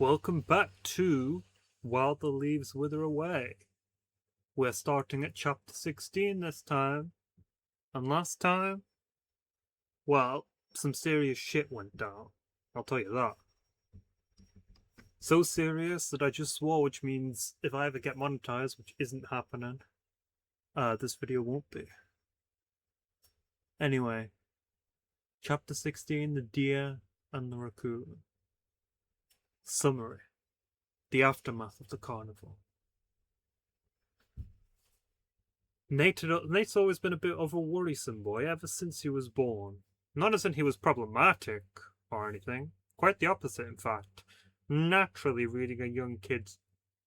Welcome back to While the Leaves Wither Away. We're starting at chapter 16 this time. And last time, well, some serious shit went down. I'll tell you that. So serious that I just swore, which means if I ever get monetized, which isn't happening, this video won't be. Anyway, chapter 16, The Deer and the Raccoon. Summary. The aftermath of the carnival. Nate's always been a bit of a worrisome boy ever since he was born. Not as in he was problematic or anything, quite the opposite, in fact. Naturally, reading a young kid's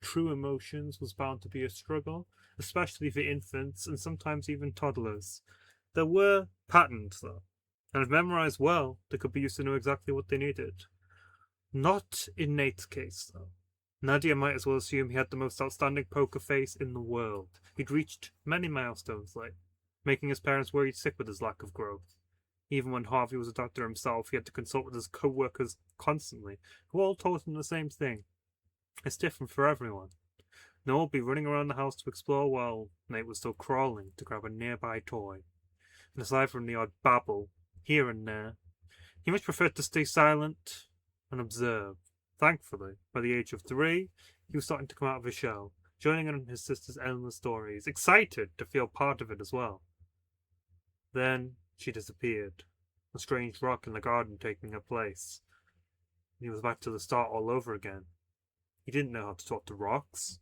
true emotions was bound to be a struggle, especially for infants and sometimes even toddlers. There were patterns, though, and if memorized well, they could be used to know exactly what they needed. Not in Nate's case, though. Nadia might as well assume he had the most outstanding poker face in the world. He'd reached many milestones late, making his parents worried sick with his lack of growth. Even when Harvey was a doctor himself, he had to consult with his co-workers constantly, who all told him the same thing. It's different for everyone. Noah would be running around the house to explore while Nate was still crawling to grab a nearby toy. And aside from the odd babble, here and there, he much preferred to stay silent and observe. Thankfully, by the age of 3, he was starting to come out of his shell, joining in on his sister's endless stories, excited to feel part of it as well. Then she disappeared, a strange rock in the garden taking her place. And he was back to the start all over again. He didn't know how to talk to rocks.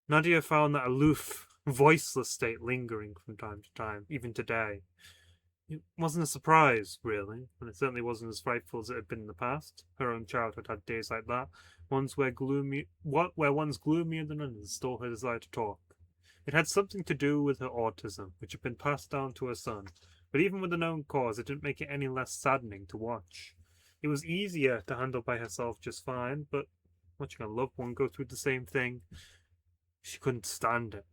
Nadia found that aloof, voiceless state lingering from time to time, even today. It wasn't a surprise, really, and it certainly wasn't as frightful as it had been in the past. Her own childhood had days like that, ones where one's gloomier than others stole her desire to talk. It had something to do with her autism, which had been passed down to her son, but even with the known cause, it didn't make it any less saddening to watch. It was easier to handle by herself just fine, but watching a loved one go through the same thing, she couldn't stand it.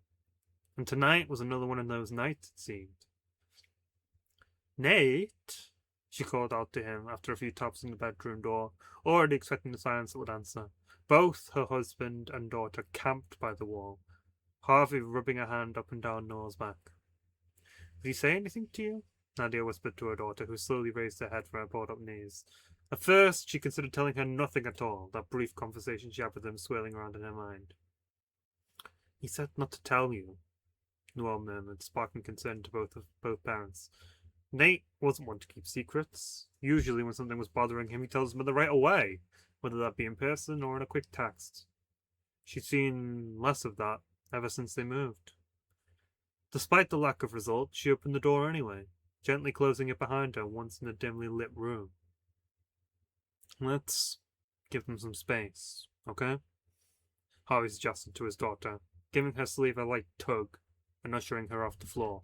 And tonight was another one of those nights, it seemed. Nate, she called out to him after a few taps on the bedroom door, already expecting the silence that would answer. Both her husband and daughter camped by the wall, Harvey rubbing a hand up and down Noel's back. Did he say anything to you? Nadia whispered to her daughter, who slowly raised her head from her brought up knees. At first, she considered telling her nothing at all, that brief conversation she had with him swirling around in her mind. He said not to tell you, Noel murmured, sparking concern to both parents. Nate wasn't one to keep secrets. Usually when something was bothering him, he tells his mother right away, whether that be in person or in a quick text. She'd seen less of that ever since they moved. Despite the lack of result, she opened the door anyway, gently closing it behind her once in the dimly lit room. Let's give them some space, okay? Harvey suggested to his daughter, giving her sleeve a light tug and ushering her off the floor.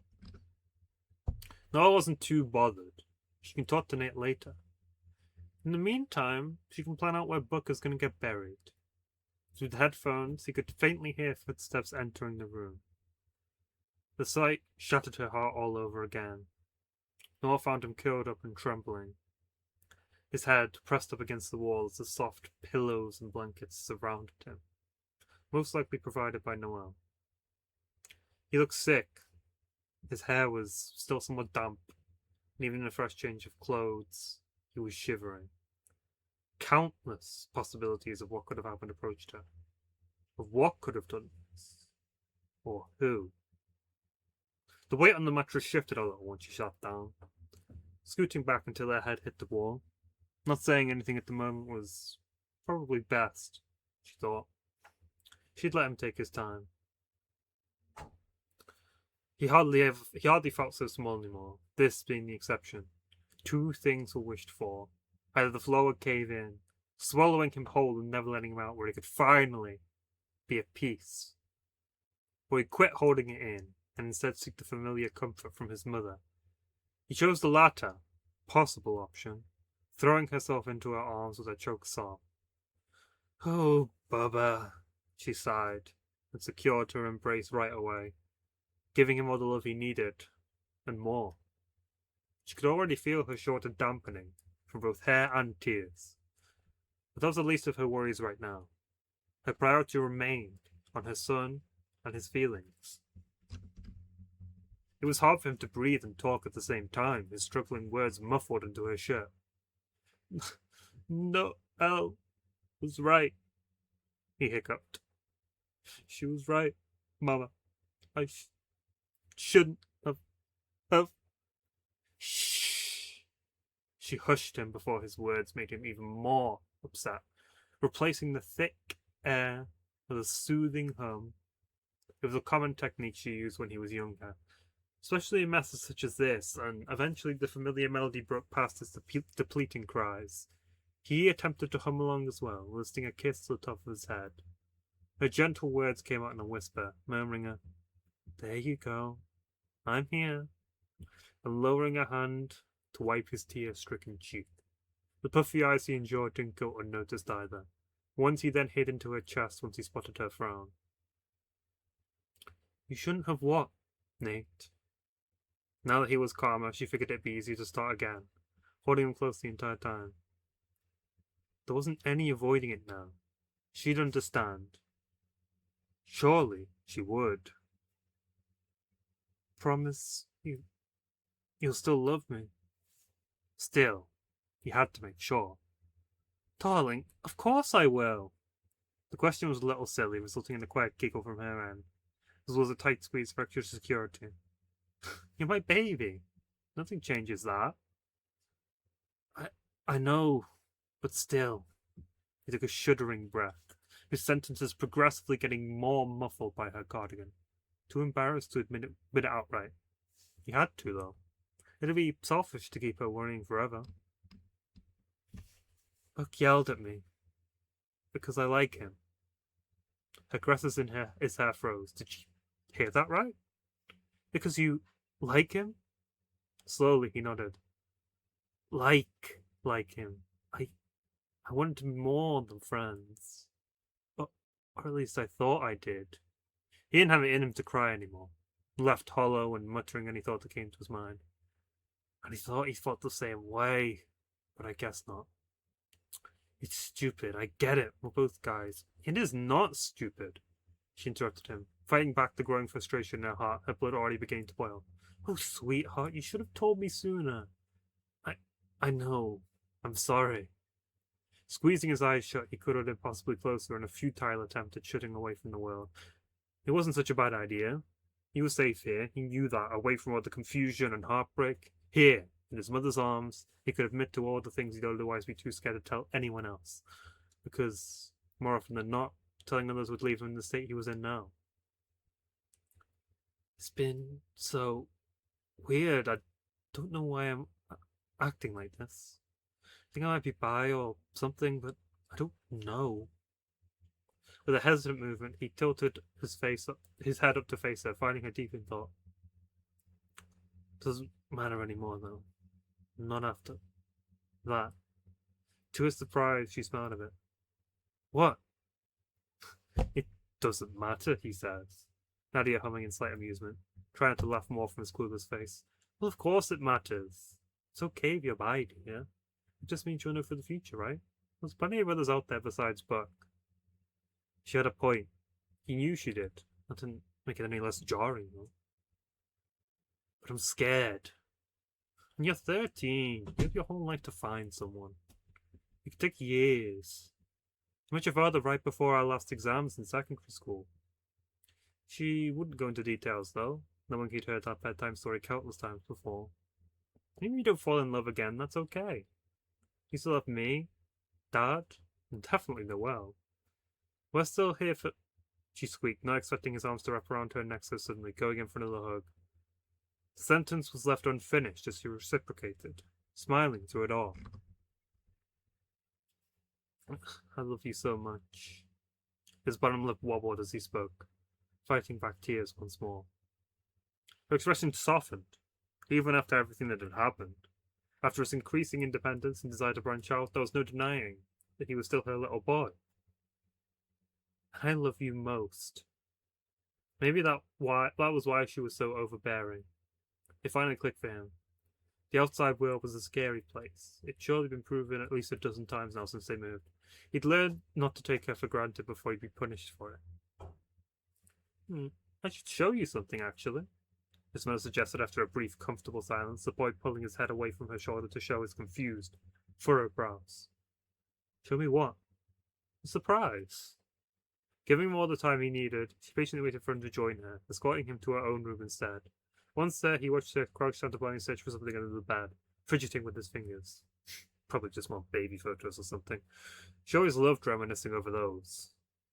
Noel wasn't too bothered. She can talk to Nate later. In the meantime, she can plan out where Booker's going to get buried. Through the headphones, he could faintly hear footsteps entering the room. The sight shattered her heart all over again. Noel found him curled up and trembling, his head pressed up against the wall as the soft pillows and blankets surrounded him, most likely provided by Noel. He looked sick. His hair was still somewhat damp, and even in a fresh change of clothes, he was shivering. Countless possibilities of what could have happened approached her. Of what could have done this. Or who. The weight on the mattress shifted a little when she sat down, scooting back until her head hit the wall. Not saying anything at the moment was probably best, she thought. She'd let him take his time. He hardly felt so small anymore, this being the exception. 2 things were wished for. Either the floor would cave in, swallowing him whole and never letting him out, where he could finally be at peace. Or he'd quit holding it in, and instead seek the familiar comfort from his mother. He chose the latter, possible option, throwing herself into her arms with a choked sob. Oh, Bubba, she sighed, and secured her embrace right away, giving him all the love he needed, and more. She could already feel her shorter dampening from both hair and tears. But that was the least of her worries right now. Her priority remained on her son and his feelings. It was hard for him to breathe and talk at the same time, his struggling words muffled into her shirt. No, Elle was right, he hiccuped. She was right, Mama. I shouldn't have. Shh. She hushed him before his words made him even more upset, replacing the thick air with a soothing hum. It was a common technique she used when he was younger, especially in messes such as this, and eventually the familiar melody broke past his depleting cries. He attempted to hum along as well, listing a kiss to the top of his head. Her gentle words came out in a whisper, murmuring a, "There you go. I'm here," and lowering a hand to wipe his tear-stricken cheek. The puffy eyes he enjoyed didn't go unnoticed either. Once he then hid into her chest once he spotted her frown. "You shouldn't have what, Nate?" Now that he was calmer, she figured it'd be easy to start again, holding him close the entire time. There wasn't any avoiding it now. She'd understand. Surely she would. Promise you'll still love me. Still, he had to make sure. Darling, of course I will. The question was a little silly, resulting in a quiet giggle from her end, as well as a tight squeeze for extra security. You're my baby. Nothing changes that. I know, but still. He took a shuddering breath, his sentences progressively getting more muffled by her cardigan. Too embarrassed to admit it outright. He had to, though. It'd be selfish to keep her worrying forever. Buck yelled at me. Because I like him. Her caresses in his hair froze. Did she hear that right? Because you like him? Slowly he nodded. Like him. I wanted to be more than friends. Or at least I thought I did. He didn't have it in him to cry anymore. Left hollow and muttering any thought that came to his mind. And he thought he felt the same way, but I guess not. It's stupid, I get it, we're both guys. It is not stupid, she interrupted him, fighting back the growing frustration in her heart, her blood already beginning to boil. Oh, sweetheart, you should have told me sooner. I know. I'm sorry. Squeezing his eyes shut, he cuddled impossibly closer in a futile attempt at shutting away from the world. It wasn't such a bad idea. He was safe here, he knew that, away from all the confusion and heartbreak. Here, in his mother's arms, he could admit to all the things he'd otherwise be too scared to tell anyone else. Because, more often than not, telling others would leave him in the state he was in now. It's been so weird. I don't know why I'm acting like this. I think I might be bi or something, but I don't know. With a hesitant movement, he tilted his head up to face her, finding her deep in thought. Doesn't matter anymore, though. Not after that. To his surprise, she smiled a bit. What? It doesn't matter, he says, Nadia humming in slight amusement, trying to laugh more from his clueless face. Well, of course it matters. It's okay if you're bi, dear. It just means you'll know for the future, right? There's plenty of others out there besides Buck. She had a point. He knew she did. That didn't make it any less jarring, though. But I'm scared. And you're 13. You have your whole life to find someone. It could take years. I met your father right before our last exams in secondary school. She wouldn't go into details, though, knowing he'd heard that bedtime story countless times before. Maybe you don't fall in love again, that's okay. You still have me, Dad, and definitely Noelle. We're still here for... She squeaked, not expecting his arms to wrap around her neck so suddenly, going in for another hug. The sentence was left unfinished as he reciprocated, smiling through it all. I love you so much. His bottom lip wobbled as he spoke, fighting back tears once more. Her expression softened, even after everything that had happened. After his increasing independence and desire to branch out, there was no denying that he was still her little boy. And I love you most. Maybe that was why she was so overbearing. It finally clicked for him. The outside world was a scary place. It'd surely been proven at least a dozen times now since they moved. He'd learned not to take her for granted before he'd be punished for it. I should show you something, actually. His mother suggested after a brief, comfortable silence, the boy pulling his head away from her shoulder to show his confused, furrowed brows. Show me what? A surprise. Giving him all the time he needed, she patiently waited for him to join her, escorting him to her own room instead. Once there, he watched her crouch down to blindly search for something under the bed, fidgeting with his fingers. Probably just more baby photos or something. She always loved reminiscing over those.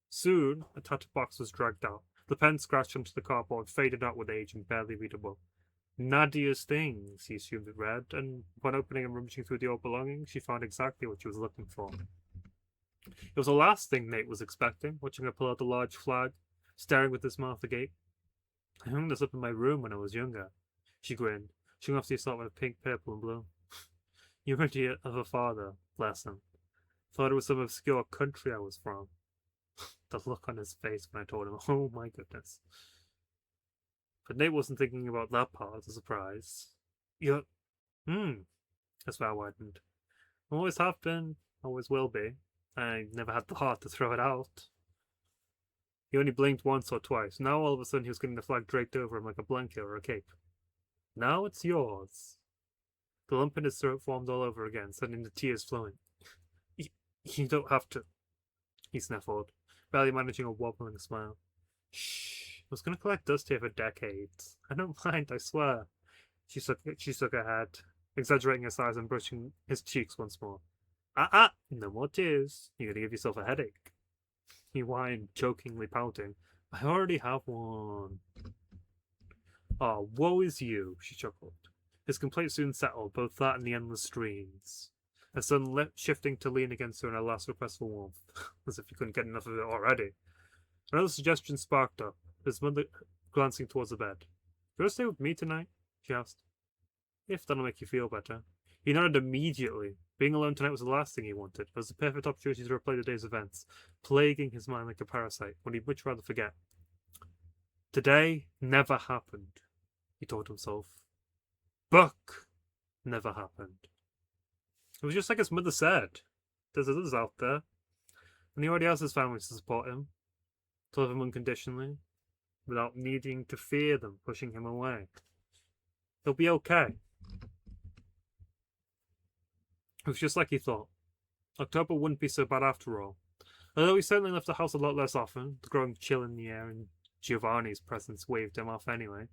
Soon, a tattered box was dragged out. The pen scratched onto the cardboard, faded out with age and barely readable. Nadia's things, he assumed it read, and upon opening and rummaging through the old belongings, she found exactly what she was looking for. It was the last thing Nate was expecting, watching her pull out the large flag, staring with his mouth agape. I hung this up in my room when I was younger. She grinned, showing off the assortment of pink, purple, and blue. You were idiot of a father, bless him. Thought it was some obscure country I was from. The look on his face when I told him, oh my goodness. But Nate wasn't thinking about that part of the surprise. You're... His mouth widened. Always have been, always will be. I never had the heart to throw it out. He only blinked once or twice. Now all of a sudden he was getting the flag draped over him like a blanket or a cape. Now it's yours. The lump in his throat formed all over again, sending the tears flowing. You don't have to, he sniffled, barely managing a wobbling smile. Shh, I was going to collect dust here for decades. I don't mind, I swear. She shook her head, exaggerating her size and brushing his cheeks once more. No more tears. You're going to give yourself a headache. He whined, chokingly pouting. I already have one. Oh, woe is you, she chuckled. His complaint soon settled, both that and the endless streams. Her son lip shifting to lean against her in a last request for warmth, as if he couldn't get enough of it already. Another suggestion sparked up, his mother glancing towards the bed. You want to stay with me tonight? She asked. If that'll make you feel better. He nodded immediately. Being alone tonight was the last thing he wanted. It was the perfect opportunity to replay the day's events, plaguing his mind like a parasite, when he'd much rather forget. Today never happened, he told himself. Buck never happened. It was just like his mother said. There's others out there. And he already has his family to support him, to love him unconditionally, without needing to fear them pushing him away. He'll be okay. It was just like he thought. October wouldn't be so bad after all. Although he certainly left the house a lot less often, the growing chill in the air and Giovanni's presence waved him off anyway.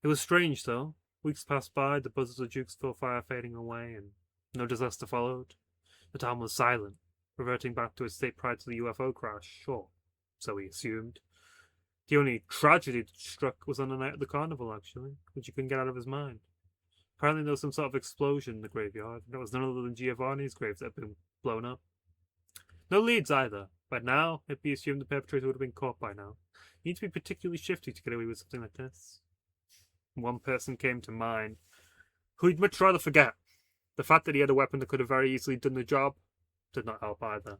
It was strange, though. Weeks passed by, the buzz of the Jukesville fire fading away, and no disaster followed. The town was silent, reverting back to its state prior to the UFO crash, sure, so he assumed. The only tragedy that struck was on the night of the carnival, actually, which he couldn't get out of his mind. Apparently there was some sort of explosion in the graveyard, and it was none other than Giovanni's grave that had been blown up. No leads either. By now, it'd be assumed the perpetrator would have been caught by now. You need to be particularly shifty to get away with something like this. One person came to mind, who he'd much rather forget. The fact that he had a weapon that could have very easily done the job did not help either.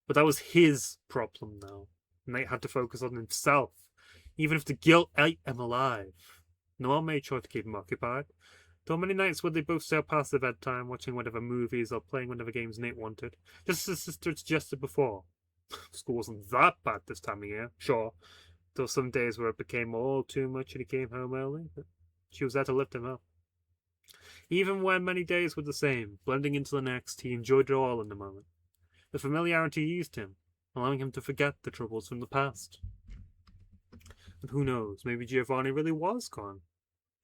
But that was his problem now, and Nate had to focus on himself, even if the guilt ate him alive. Noel made sure to keep him occupied. There were many nights where they both sailed past their bedtime, watching whatever movies or playing whatever games Nate wanted, just as his sister had suggested before. School wasn't that bad this time of year, sure. There were some days where it became all too much and he came home early, but she was there to lift him up. Even when many days were the same, blending into the next, he enjoyed it all in the moment. The familiarity eased him, allowing him to forget the troubles from the past. And who knows, maybe Giovanni really was gone.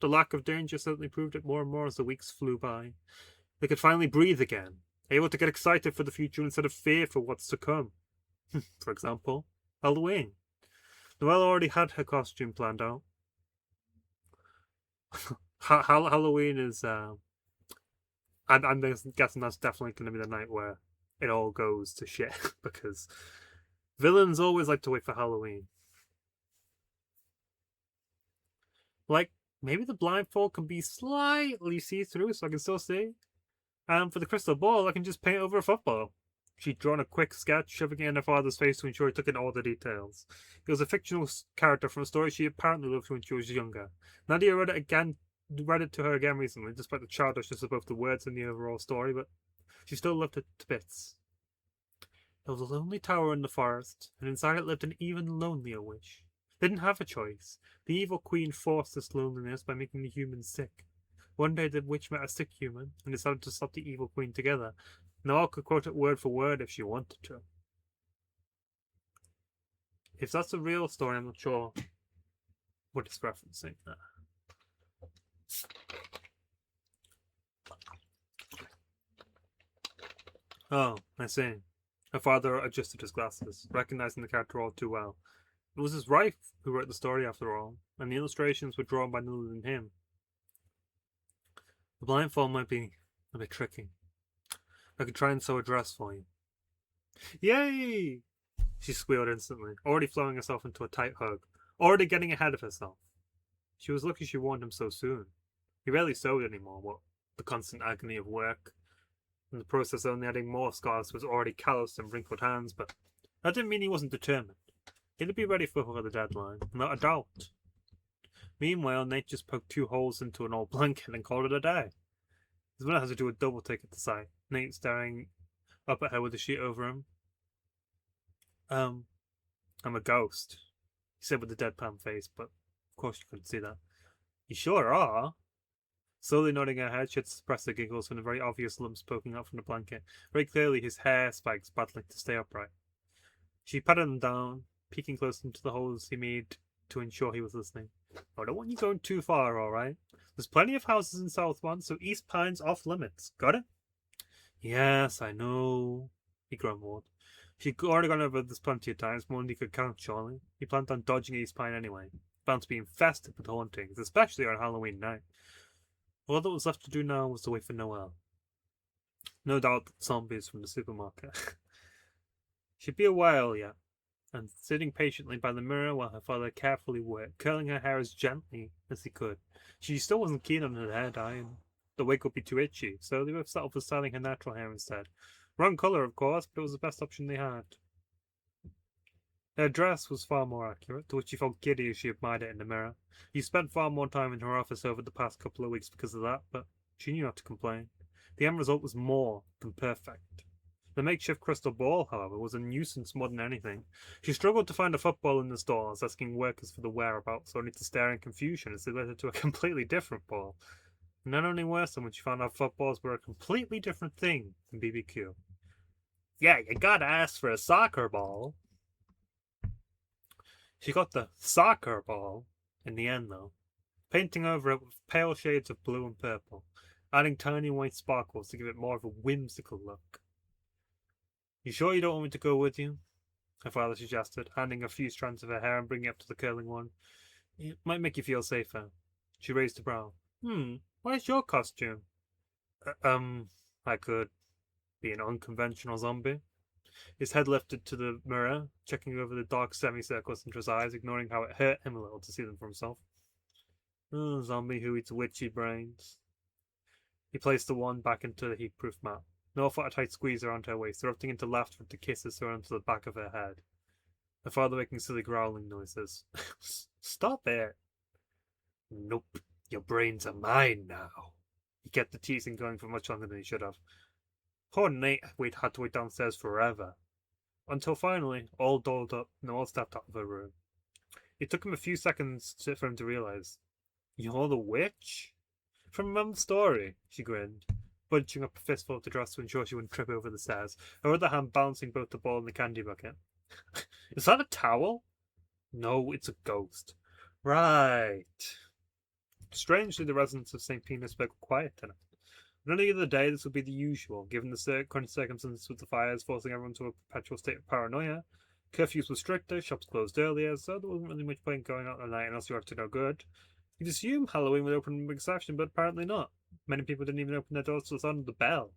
The lack of danger certainly proved it more and more as the weeks flew by. They could finally breathe again, able to get excited for the future instead of fear for what's to come. For example, Halloween. Noelle already had her costume planned out. Halloween is, I'm guessing that's definitely going to be the night where it all goes to shit, because villains always like to wait for Halloween. Like, maybe the blindfold can be slightly see-through so I can still see. And for the crystal ball, I can just paint over a football. She'd drawn a quick sketch, shoving it in her father's face to ensure he took in all the details. He was a fictional character from a story she apparently loved when she was younger. Nadia read it again read it to her again recently, despite the childishness of both the words and the overall story, but she still loved it to bits. There was a lonely tower in the forest, and inside it lived an even lonelier witch. They didn't have a choice. The evil queen forced this loneliness by making the humans sick. One day the witch met a sick human and decided to stop the evil queen together. Noelle could quote it word for word if she wanted to. If that's a real story, I'm not sure what it's referencing there. Oh, I see. Her father adjusted his glasses, recognizing the character all too well. It was his wife who wrote the story, after all, and the illustrations were drawn by none other than him. The blindfold might be a bit tricky. I could try and sew a dress for you. Yay! She squealed instantly, already throwing herself into a tight hug, already getting ahead of herself. She was lucky she warned him so soon. He rarely sewed anymore, what the constant agony of work, and the process only adding more scars to his already calloused and wrinkled hands, but that didn't mean he wasn't determined. He'd be ready for the deadline, not a doubt. Meanwhile, Nate just poked 2 holes into an old blanket and called it a day. His mother had to do a double take at the sight, Nate staring up at her with the sheet over him. I'm a ghost, he said with a deadpan face, but of course you couldn't see that. You sure are. Slowly nodding her head, she had to suppress the giggles from the very obvious lumps poking out from the blanket, very clearly his hair spikes battling to stay upright. She patted him down, peeking close into the holes he made to ensure he was listening. I don't want you going too far, alright? There's plenty of houses in South One, so East Pine's off limits. Got it? Yes, I know, he grumbled. She'd already gone over this plenty of times, more than he could count, surely. He planned on dodging East Pine anyway, bound to be infested with hauntings, especially on Halloween night. All that was left to do now was to wait for Noelle. No doubt zombies from the supermarket. She'd be a while yet, and sitting patiently by the mirror while her father carefully worked, curling her hair as gently as he could. She still wasn't keen on her hair dye, and the wig would be too itchy, so they both settled for styling her natural hair instead. Wrong colour, of course, but it was the best option they had. Her dress was far more accurate, to which she felt giddy as she admired it in the mirror. He spent far more time in her office over the past couple of weeks because of that, but she knew not to complain. The end result was more than perfect. The makeshift crystal ball, however, was a nuisance more than anything. She struggled to find a football in the stores, asking workers for the whereabouts, only to stare in confusion as they led her to a completely different ball. And not only worse than when she found out footballs were a completely different thing than BBQ. Yeah, you gotta ask for a soccer ball. She got the soccer ball in the end, though, painting over it with pale shades of blue and purple, adding tiny white sparkles to give it more of a whimsical look. You sure you don't want me to go with you? Her father suggested, handing a few strands of her hair and bringing it up to the curling one. It might make you feel safer. She raised a brow. Where's your costume? I could be an unconventional zombie. His head lifted to the mirror, checking over the dark semicircles under his eyes, ignoring how it hurt him a little to see them for himself. Oh, zombie who eats witchy brains. He placed the wand back into the heat-proof mat. Noelle felt a tight squeeze around her waist, erupting into laughter at the kisses thrown onto the back of her head. Her father making silly growling noises. Stop it! Nope, your brains are mine now. He kept the teasing going for much longer than he should have. Poor Nate had to wait downstairs forever. Until finally, all dolled up, Noelle stepped out of her room. It took him a few seconds for him to realize. You're the witch? From Mum's story, she grinned, bunching up a fistful of the dress to ensure she wouldn't trip over the stairs, her other hand balancing both the ball and the candy bucket. Is that a towel? No, it's a ghost. Right. Strangely, the residents of St. Petersburg were quiet tonight. On any other day, this would be the usual, given the current circumstances with the fires forcing everyone to a perpetual state of paranoia. Curfews were stricter, shops closed earlier, so there wasn't really much point going out at night unless you were up to no good. You'd assume Halloween would open with exception, but apparently not. Many people didn't even open their doors to the sound of the bell.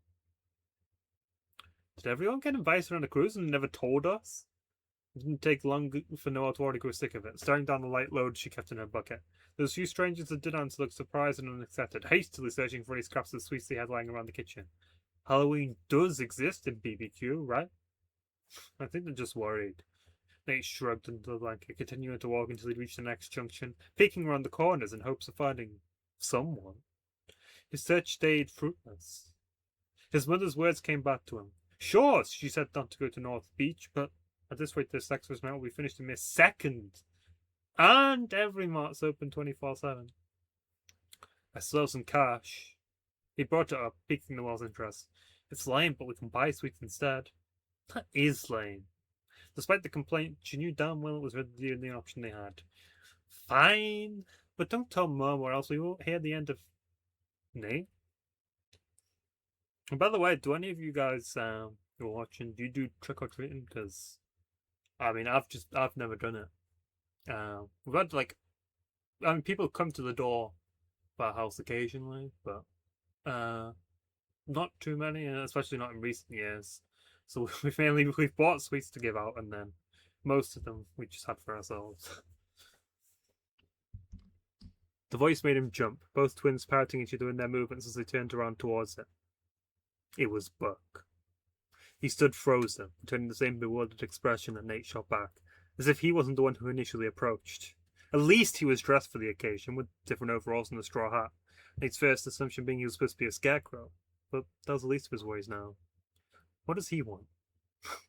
Did everyone get invited on a cruise and never told us? It didn't take long for Noelle to already grow sick of it, staring down the light load she kept in her bucket. Those few strangers that did answer looked surprised and unaccepted, hastily searching for any scraps of sweets they had lying around the kitchen. Halloween does exist in BBQ, right? I think they're just worried. Nate shrugged under the blanket, continuing to walk until he reached the next junction, peeking around the corners in hopes of finding someone. His search stayed fruitless. His mother's words came back to him. Sure, she said not to go to North Beach, but at this rate, the sex was now will be finished in a mere second. And every mart's open 24/7. I still have some cash. He brought it up, piquing the Noel's interest. It's lame, but we can buy sweets instead. That is lame. Despite the complaint, she knew damn well it was the only option they had. Fine, but don't tell Mum or else we won't hear the end of Nate. And by the way, do any of you guys who are watching, do you do trick or treating? Because I mean, I've never done it. We've had people come to the door of our house occasionally, but not too many, especially not in recent years. So we've bought sweets to give out, and then most of them we just had for ourselves. The voice made him jump, both twins parroting each other in their movements as they turned around towards it. It was Buck. He stood frozen, returning the same bewildered expression that Nate shot back, as if he wasn't the one who initially approached. At least he was dressed for the occasion, with different overalls and a straw hat. Nate's first assumption being he was supposed to be a scarecrow, but that was the least of his worries now. What does he want?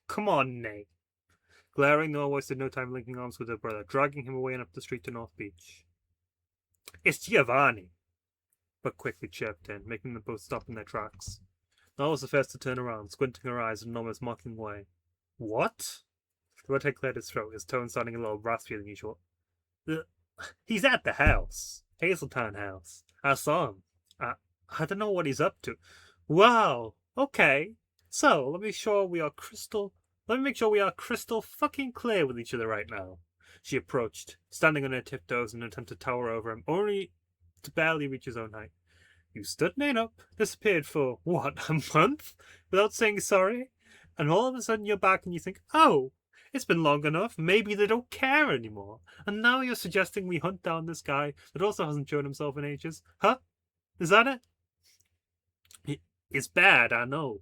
Come on, Nate. Glaring, Noah wasted no time linking arms with her brother, dragging him away and up the street to North Beach. It's Giovanni, Buck quickly chirped in, making them both stop in their tracks. Noah was the first to turn around, squinting her eyes in an almost mocking way. What? The redhead cleared his throat, his tone sounding a little raspier than usual. He's at the house. Hazeltown House. I saw him. I don't know what he's up to. Wow. Okay. So, let me make sure we are crystal fucking clear with each other right now. She approached, standing on her tiptoes in an attempt to tower over him, only to barely reach his own height. You stood Nate up, disappeared for, what, a month? Without saying sorry? And all of a sudden you're back and you think, oh, it's been long enough, maybe they don't care anymore. And now you're suggesting we hunt down this guy that also hasn't shown himself in ages? Huh? Is that it? It's bad, I know.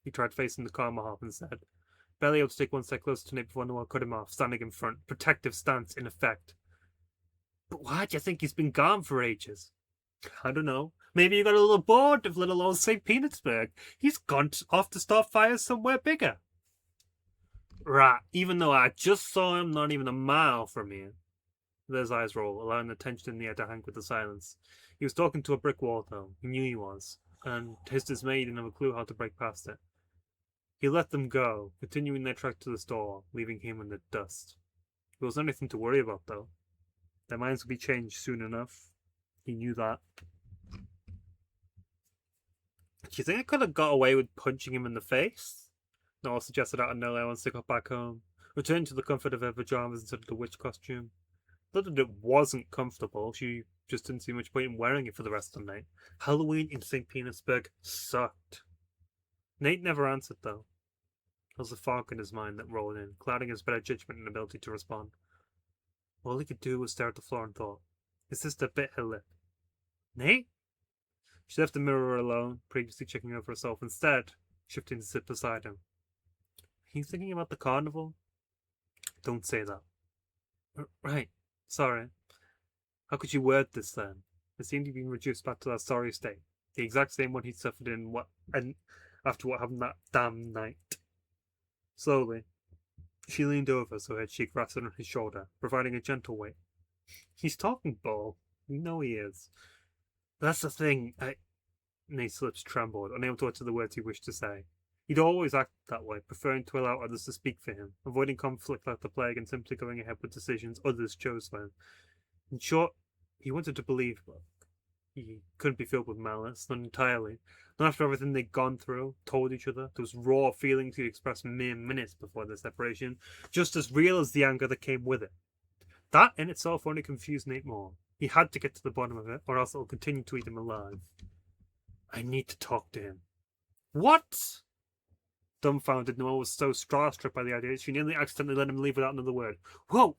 He tried facing the calmer half instead, barely able to take one step closer to Nate before Noel cut him off, standing in front, protective stance in effect. But why do you think he's been gone for ages? I don't know. Maybe you got a little bored of little old St. Petersburg. He's gone off to start fires somewhere bigger. Right, even though I just saw him not even a mile from here. His eyes roll, allowing the tension in the air to hang with the silence. He was talking to a brick wall, though. He knew he was, and his dismay didn't have a clue how to break past it. He let them go, continuing their trek to the store, leaving him in the dust. There was nothing to worry about, though. Their minds would be changed soon enough. He knew that. Do you think I could have got away with punching him in the face? Noel suggested out of nowhere once they got back home, returning to the comfort of her pajamas instead of the witch costume. Not that it wasn't comfortable, she just didn't see much point in wearing it for the rest of the night. Halloween in St. Petersburg sucked. Nate never answered, though. There was a fog in his mind that rolled in, clouding his better judgment and ability to respond. All he could do was stare at the floor and thought, his sister bit her lip. Nate? She left the mirror alone, previously checking over herself, instead shifting to sit beside him. Are you thinking about the carnival? Don't say that. Right. Sorry. How could you word this then? It seemed to be reduced back to that sorry state, the exact same one he'd suffered after what happened that damn night. Slowly, she leaned over so her cheek rested on his shoulder, providing a gentle weight. He's talking, Bo. You know he is. That's the thing. Nate's lips trembled, unable to utter the words he wished to say. He'd always acted that way, preferring to allow others to speak for him, avoiding conflict like the plague and simply going ahead with decisions others chose for him. In short, he wanted to believe, but he couldn't be filled with malice, not entirely. Not after everything they'd gone through, told each other, those raw feelings he'd expressed mere minutes before their separation, just as real as the anger that came with it. That in itself only confused Nate more. He had to get to the bottom of it, or else it will continue to eat him alive. I need to talk to him. What? Dumbfounded, Noel was so starstruck by the idea she nearly accidentally let him leave without another word. Whoa!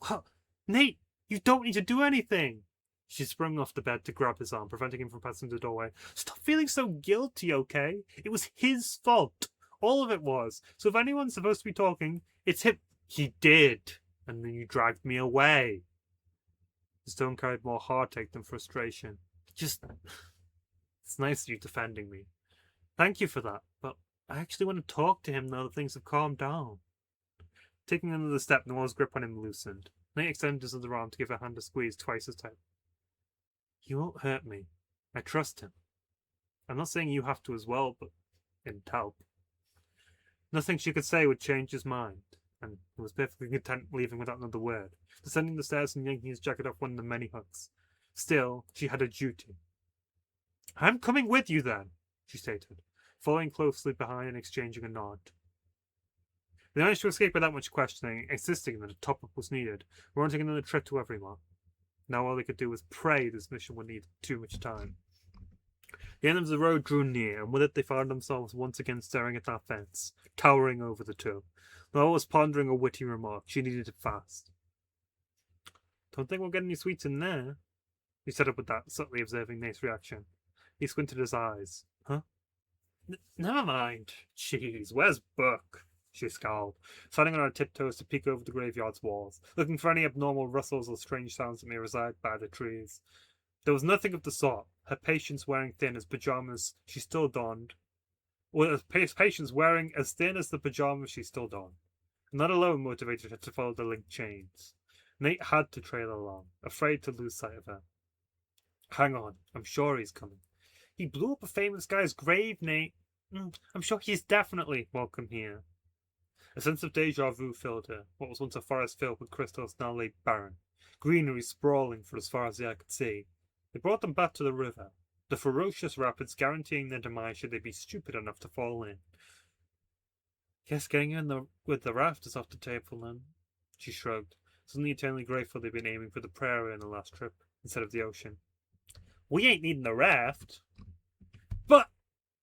Nate! You don't need to do anything! She sprung off the bed to grab his arm, preventing him from passing the doorway. Stop feeling so guilty, okay? It was his fault. All of it was. So if anyone's supposed to be talking, it's him. He did. And then you dragged me away. His tone carried more heartache than frustration. Just, it's nice of you defending me. Thank you for that, but I actually want to talk to him now that things have calmed down. Taking another step, Noel's grip on him loosened. Nate extended his other arm to give her hand a squeeze twice as tight. He won't hurt me. I trust him. I'm not saying you have to as well, but it'd help. Nothing she could say would change his mind, and he was perfectly content leaving without another word, descending the stairs and yanking his jacket off one of the many hooks. Still, she had a duty. I'm coming with you then, she stated, following closely behind and exchanging a nod. They managed to escape without much questioning, insisting that a top-up was needed, warranting another trip to Everymore. Now all they could do was pray this mission would need too much time. The end of the road drew near, and with it they found themselves once again staring at that fence, towering over the two. Noel was pondering a witty remark. She needed it fast. Don't think we'll get any sweets in there, he said up with that, subtly observing Nate's reaction. He squinted his eyes. Huh? Never mind. Jeez, where's Buck? She scowled, standing on her tiptoes to peek over the graveyard's walls, looking for any abnormal rustles or strange sounds that may reside by the trees. There was nothing of the sort. Her patience wearing thin as pajamas she still donned. Well, patience wearing as thin as the pajamas she still donned. And that alone motivated her to follow the linked chains. Nate had to trail along, afraid to lose sight of her. Hang on, I'm sure he's coming. He blew up a famous guy's grave, Nate. I'm sure he's definitely welcome here. A sense of deja vu filled her. What was once a forest filled with crystals now lay barren, greenery sprawling for as far as the eye could see. They brought them back to the river, the ferocious rapids guaranteeing their demise should they be stupid enough to fall in. Guess getting in with the raft is off the table then, she shrugged, suddenly eternally grateful they'd been aiming for the prairie on the last trip, instead of the ocean. We ain't needing the raft! But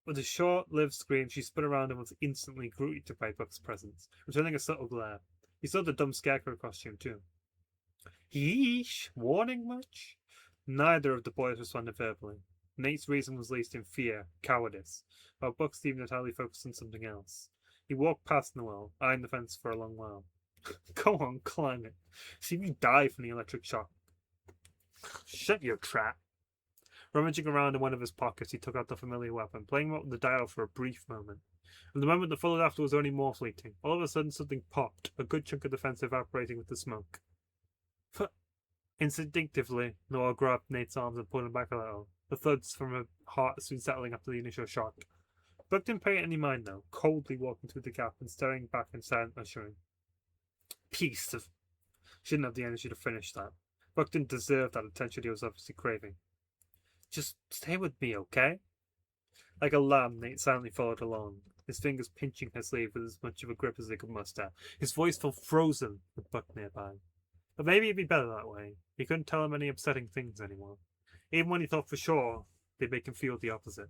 with a short-lived scream, she spun around and was instantly greeted by Buck's presence, returning a subtle glare. He saw the dumb scarecrow costume, too. Yeesh! Warning much? Neither of the boys responded verbally. Nate's reason was laced in fear, cowardice, while Buck seemed entirely focused on something else. He walked past Noel, eyeing the fence for a long while. Go on, climb it. See me die from the electric shock. Shut your trap. Rummaging around in one of his pockets, he took out the familiar weapon, playing with the dial for a brief moment. And the moment that followed after was only more fleeting. All of a sudden, something popped, a good chunk of the fence evaporating with the smoke. Instinctively, Noel grabbed Nate's arms and pulled him back a little. The thuds from her heart soon settling after the initial shock. Buck didn't pay any mind, though, coldly walking through the gap and staring back in silent ushering. Piece of... She didn't have the energy to finish that. Buck didn't deserve that attention he was obviously craving. Just stay with me, okay? Like a lamb, Nate silently followed along, his fingers pinching her sleeve with as much of a grip as they could muster. His voice felt frozen with Buck nearby. But maybe it'd be better that way. He couldn't tell him any upsetting things anymore. Even when he thought for sure they'd make him feel the opposite.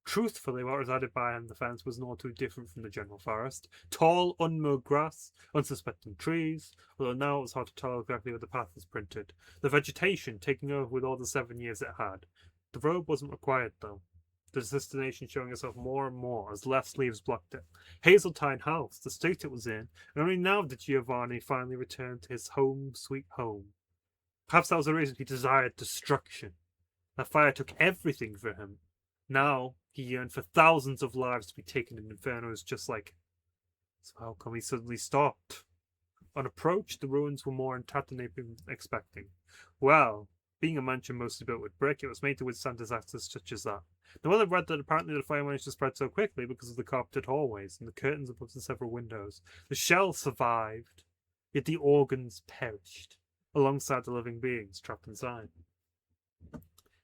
Truthfully, what resided behind the fence was not too different from the general forest. Tall, unmowed grass, unsuspecting trees, although now it was hard to tell exactly where the path was printed. The vegetation taking over with all the 7 years it had. The road wasn't required, though. The destination showing itself more and more as less leaves blocked it. Hazeltine House, the state it was in, and only now did Giovanni finally return to his home, sweet home. Perhaps that was the reason he desired destruction. That fire took everything for him. Now he yearned for thousands of lives to be taken in infernos just like it. So how come he suddenly stopped? On approach, the ruins were more intact than they'd been expecting. Well, being a mansion mostly built with brick, it was made to withstand disasters such as that. Noel had read that apparently the fire managed to spread so quickly because of the carpeted hallways and the curtains above the several windows. The shell survived, yet the organs perished, alongside the living beings trapped inside.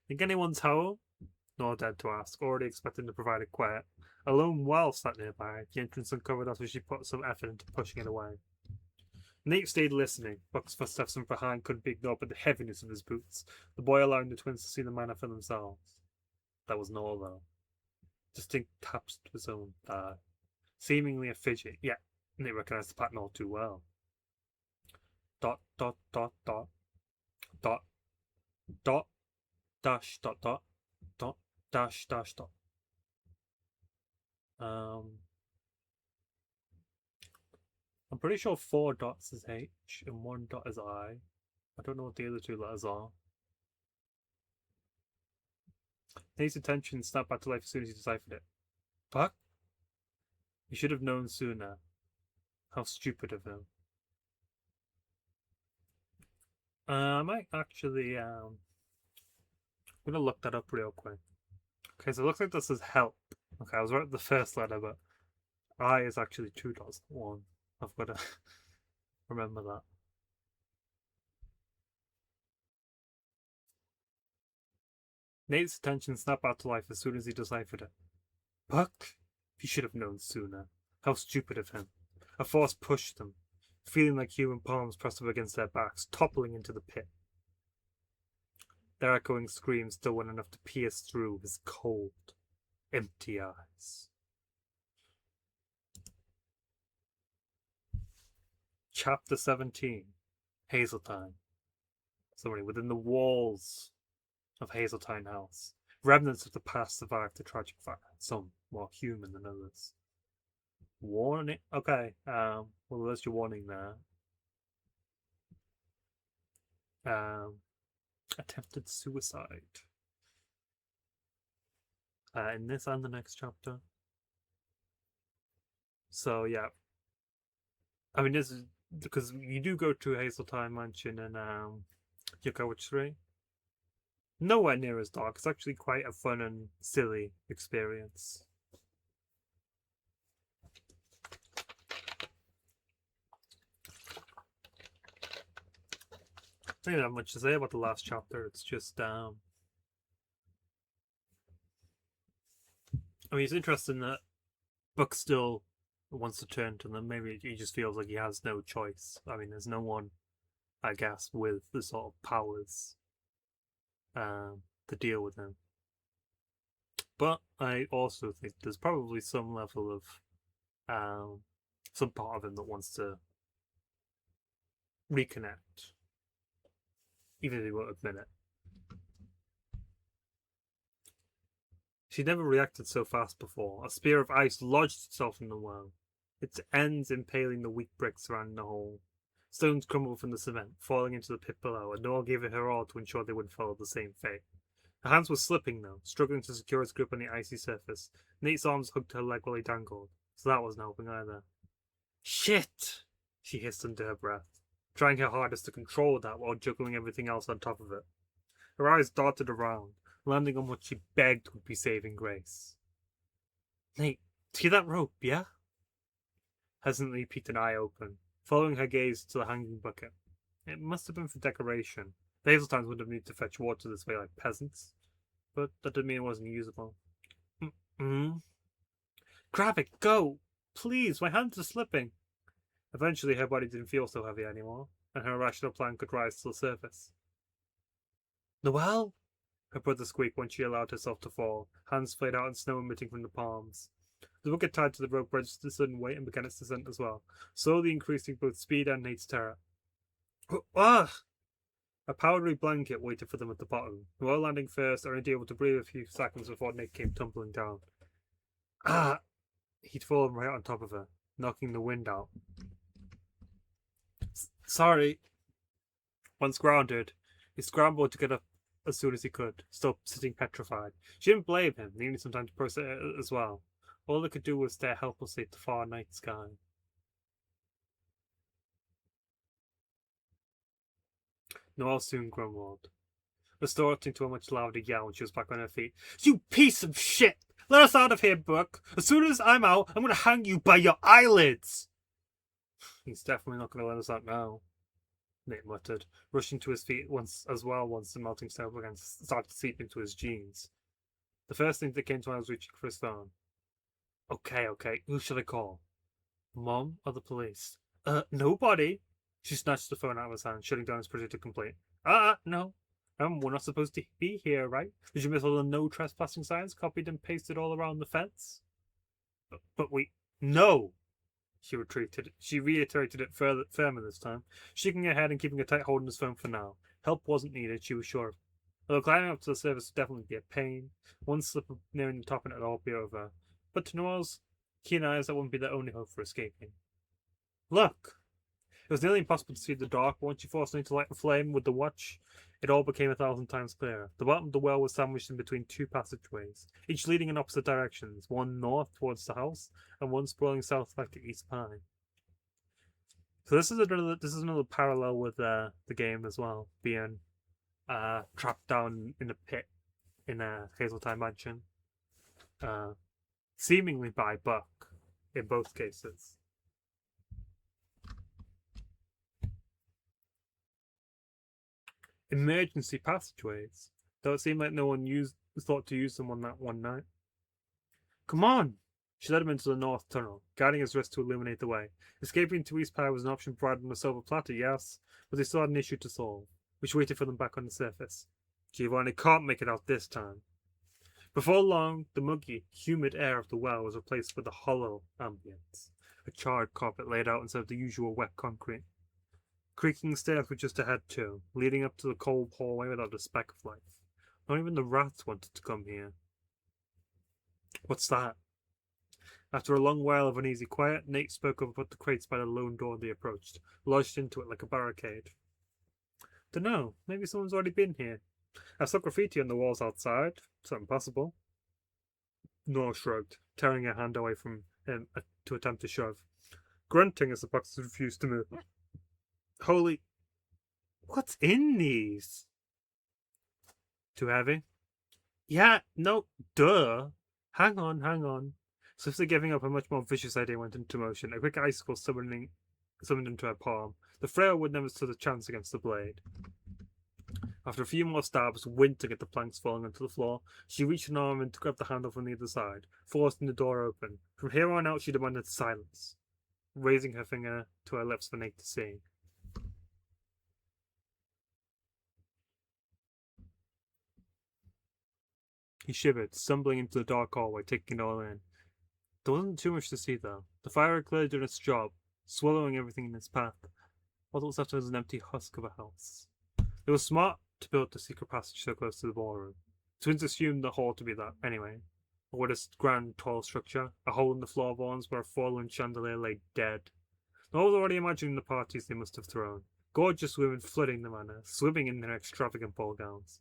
Think anyone's home? Noel dared to ask, already expecting to provide a quiet. A lone well sat nearby, the entrance uncovered after she put some effort into pushing it away. Nate stayed listening. Buck's footsteps from behind couldn't be ignored by the heaviness of his boots, the boy allowing the twins to see the manor for themselves. That was Noel, though. Distinct taps to his own thigh. Seemingly a fidget, yet Nate recognized the pattern all too well. Dot, dot, dot, dot. Dot, dot, dash, dot, dot. Dot, dash, dash, dot. I'm pretty sure 4 dots is H and 1 dot is I. I don't know what the other 2 letters are. Nate's attention snapped back to life as soon as he deciphered it. Buck? You should have known sooner. How stupid of him. I might actually, I'm gonna look that up real quick. Okay, so it looks like this is help. Okay, I was right at the first letter, but I is actually 2 dots, 1. I've got to remember that. Nate's attention snapped back to life as soon as he deciphered it. Buck? He should have known sooner. How stupid of him. A force pushed them, feeling like human palms pressed up against their backs, toppling into the pit. Their echoing screams still weren't enough to pierce through his cold, empty eyes. Chapter 17. Hazeltine. Somebody within the walls of Hazeltine House. Remnants of the past survived the tragic fire, some more human than others. Warning. Okay, well, there's your warning there. Attempted suicide. In this and the next chapter. So, yeah. I mean, this is because you do go to Hazeltine Mansion and Yokohama 3. Nowhere near as dark. It's actually quite a fun and silly experience. I don't have much to say about the last chapter. It's just, I mean, it's interesting that Buck still wants to turn to them. Maybe he just feels like he has no choice. I mean, there's no one, I guess, with the sort of powers to deal with him. But I also think there's probably some level of some part of him that wants to reconnect, even if he won't admit it. She never reacted so fast before. A spear of ice lodged itself in the well, its ends impaling the weak bricks surrounding the hole. Stones crumbled from the cement, falling into the pit below, and Noel gave it her all to ensure they wouldn't follow the same fate. Her hands were slipping, though, struggling to secure its grip on the icy surface. Nate's arms hugged her leg while he dangled, so that wasn't helping either. Shit! She hissed under her breath, trying her hardest to control that while juggling everything else on top of it. Her eyes darted around, landing on what she begged would be saving grace. Nate, see that rope, yeah? Hesitantly peeked an eye open, following her gaze to the hanging bucket. It must have been for decoration. The Hazeltines would have needed to fetch water this way like peasants, but that didn't mean it wasn't usable. Grab it, go! Please, my hands are slipping. Eventually her body didn't feel so heavy anymore, and her irrational plan could rise to the surface. Noelle? Her brother squeaked when she allowed herself to fall, hands flayed out and snow emitting from the palms. The bucket tied to the rope registered a sudden weight and began its descent as well, slowly increasing both speed and Nate's terror. Ah! A powdery blanket waited for them at the bottom, Noelle landing first, only able to breathe a few seconds before Nate came tumbling down. Ah! He'd fallen right on top of her, knocking the wind out. Sorry. Once grounded, he scrambled to get up as soon as he could, still sitting petrified. She didn't blame him, needing some time to process it as well. All they could do was stare helplessly at the far night sky. Noelle soon grumbled, resorting to a much louder yell when she was back on her feet. You piece of shit! Let us out of here, Buck! As soon as I'm out, I'm gonna hang you by your eyelids! He's definitely not gonna let us out now, Nate muttered, rushing to his feet once the melting snow began to start to seep into his jeans. The first thing that came to mind was reaching for his phone. Okay, who should I call? Mom or the police? Nobody. She snatched the phone out of his hand, shutting down his predicted complaint. No. We're not supposed to be here, right? Did you miss all the no trespassing signs copied and pasted all around the fence? But we... No! She reiterated it firmer this time, shaking her head and keeping a tight hold on his phone for now. Help wasn't needed, she was sure. Although climbing up to the surface would definitely be a pain, one slip of nearing the top and it'd all be over. But to Noelle's keen eyes, that wouldn't be their only hope for escaping. Look! It was nearly impossible to see in the dark, but once you forced me to light a flame with the watch, it all became 1,000 times clearer. The bottom of the well was sandwiched in between two passageways, each leading in opposite directions, one north towards the house, and one sprawling south back to East Pine. So this is another parallel with the game as well, being trapped down in a pit in a Hazeltine mansion, seemingly by Buck in both cases. Emergency passageways, though it seemed like no one thought to use them on that one night. Come on! She led him into the north tunnel, guiding his wrist to illuminate the way. Escaping to East Pine was an option provided on a silver platter, yes, but they still had an issue to solve, which waited for them back on the surface. Giovanni can't make it out this time. Before long, the muggy, humid air of the well was replaced with a hollow ambience, a charred carpet laid out instead of the usual wet concrete. Creaking stairs were just ahead too, leading up to the cold hallway without a speck of life. Not even the rats wanted to come here. What's that? After a long while of uneasy quiet, Nate spoke up about the crates by the lone door they approached, lodged into it like a barricade. Dunno, maybe someone's already been here. I saw graffiti on the walls outside. Something possible. Nora shrugged, tearing her hand away from him to attempt to shove. Grunting as the boxes refused to move. Holy... What's in these? Too heavy? Yeah, no, duh. Hang on. Swiftly giving up, a much more vicious idea went into motion. A quick icicle summoned into her palm. The frail would never stood a chance against the blade. After a few more stabs, winting at the planks falling onto the floor, she reached an arm in to grab the handle from the other side, forcing the door open. From here on out, she demanded silence, raising her finger to her lips for Nate to see. He shivered, stumbling into the dark hallway, taking it all in. There wasn't too much to see, though. The fire had clearly done its job, swallowing everything in its path. All that was left was an empty husk of a house. It was smart to build the secret passage so close to the ballroom. Twins assumed the hall to be that, anyway. Or what a grand, tall structure, a hole in the floorboards where a fallen chandelier lay dead. Noel was already imagining the parties they must have thrown. Gorgeous women flooding the manor, swimming in their extravagant ball gowns.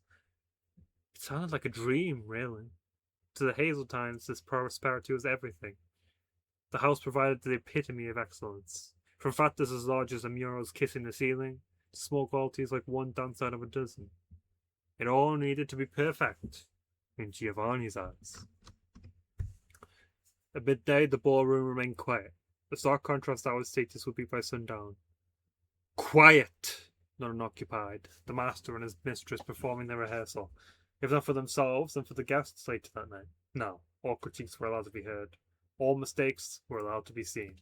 It sounded like a dream, really. To the Hazeltines, this prosperity was everything. The house provided the epitome of excellence. From factors as large as the murals kissing the ceiling, to small qualities like one dance out of a dozen. It all needed to be perfect, in Giovanni's eyes. At midday, the ballroom remained quiet. The stark contrast to our status would be by sundown. Quiet! Not unoccupied. The master and his mistress performing their rehearsal. If not for themselves, then for the guests later that night. No, all critiques were allowed to be heard. All mistakes were allowed to be seen.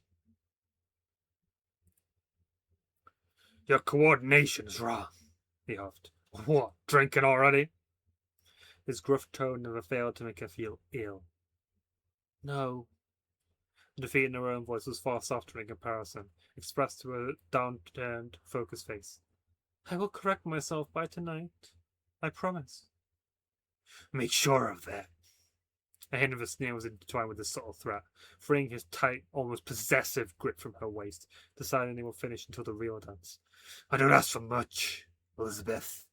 Your coordination is wrong, he huffed. What, drinking already? His gruff tone never failed to make her feel ill. No. The defeat in her own voice was far softer in comparison, expressed through a downturned, focused face. I will correct myself by tonight. I promise. Make sure of that. A hint of a sneer was intertwined with the subtle threat, freeing his tight, almost possessive grip from her waist, deciding they will finish until the real dance. I don't ask for much, Elizabeth.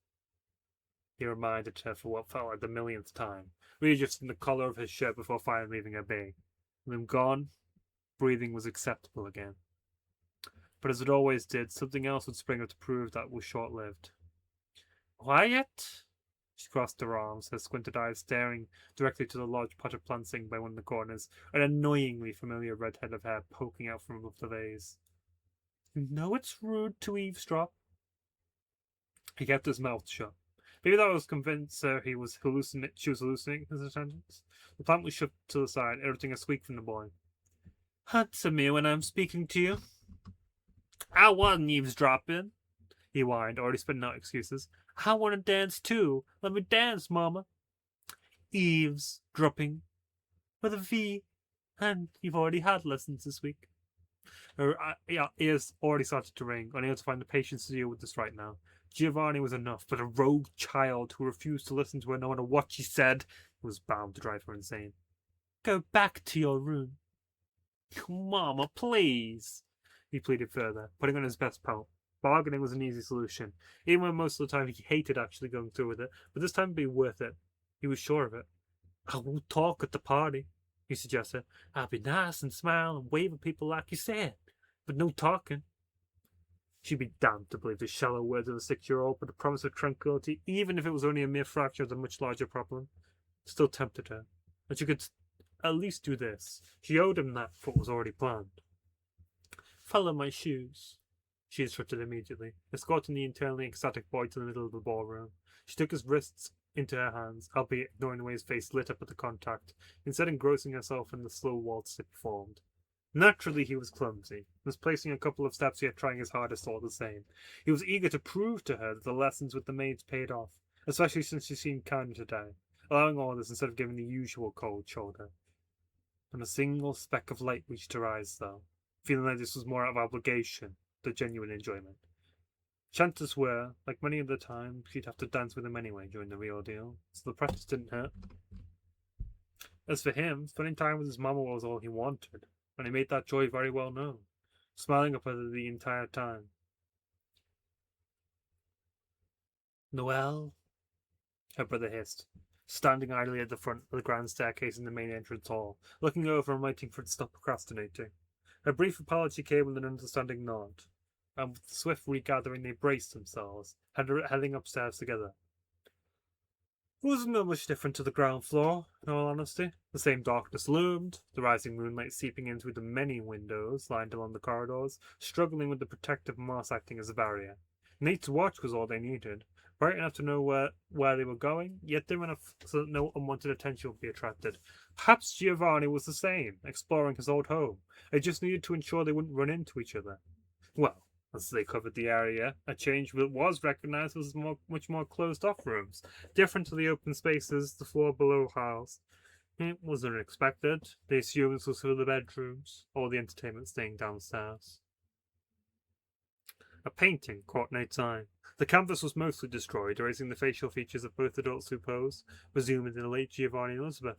He reminded her for what felt like the millionth time, readjusting the collar of his shirt before finally leaving her be. With him gone, breathing was acceptable again. But as it always did, something else would spring up to prove that was short-lived. Quiet? She crossed her arms, her squinted eyes staring directly to the large potted plant sitting by one of the corners, an annoyingly familiar red head of hair poking out from above the vase. You know it's rude to eavesdrop. He kept his mouth shut. Maybe that was convinced her she was hallucinating his attendance. The plant was shoved to the side, erupting a squeak from the boy. Answer me when I'm speaking to you. I wasn't eavesdropping, he whined, already spitting out excuses. I want to dance too. Let me dance, Mama. Eavesdropping. With a V. And you've already had lessons this week. Her ears already started to ring, unable to find the patience to deal with this right now. Giovanni was enough, but a rogue child who refused to listen to her no matter what she said was bound to drive her insane. Go back to your room. Mama, please. he pleaded further, putting on his best pout. Bargaining was an easy solution, even when most of the time he hated actually going through with it, but this time it'd be worth it. He was sure of it. I won't talk at the party, he suggested. I'll be nice and smile and wave at people like you said, but no talking. She'd be damned to believe the shallow words of a 6-year-old, but the promise of tranquility, even if it was only a mere fraction of the much larger problem, still tempted her. And she could at least do this. She owed him that for what was already planned. Follow my shoes, she instructed immediately, escorting the internally ecstatic boy to the middle of the ballroom. She took his wrists into her hands, albeit ignoring the way his face lit up at the contact, instead engrossing herself in the slow waltz it performed. Naturally, he was clumsy, misplacing a couple of steps yet trying his hardest all the same. He was eager to prove to her that the lessons with the maids paid off, especially since she seemed kinder today, allowing all this instead of giving the usual cold shoulder. And a single speck of light reached her eyes, though, feeling that this was more out of obligation than genuine enjoyment. Chances were, like many of the time, she'd have to dance with him anyway during the real deal, so the practice didn't hurt. As for him, spending time with his mama was all he wanted, and he made that joy very well known, smiling up at her the entire time. Noelle, her brother hissed, standing idly at the front of the grand staircase in the main entrance hall, looking over and waiting for it to stop procrastinating. A brief apology came with an understanding nod, and with swift regathering they braced themselves, heading upstairs together. It wasn't that much different to the ground floor, in all honesty. The same darkness loomed, the rising moonlight seeping in through the many windows lined along the corridors, struggling with the protective moss acting as a barrier. Nate's watch was all they needed, bright enough to know where they were going, yet dim enough so that no unwanted attention would be attracted. Perhaps Giovanni was the same, exploring his old home. They just needed to ensure they wouldn't run into each other. Well, as they covered the area, a change was recognised as much more closed-off rooms, different to the open spaces the floor below housed. It was unexpected. They assumed this was for the bedrooms, all the entertainment staying downstairs. A painting caught Nate's eye. The canvas was mostly destroyed, erasing the facial features of both adults who posed, presumably the late Giovanni and Elizabeth.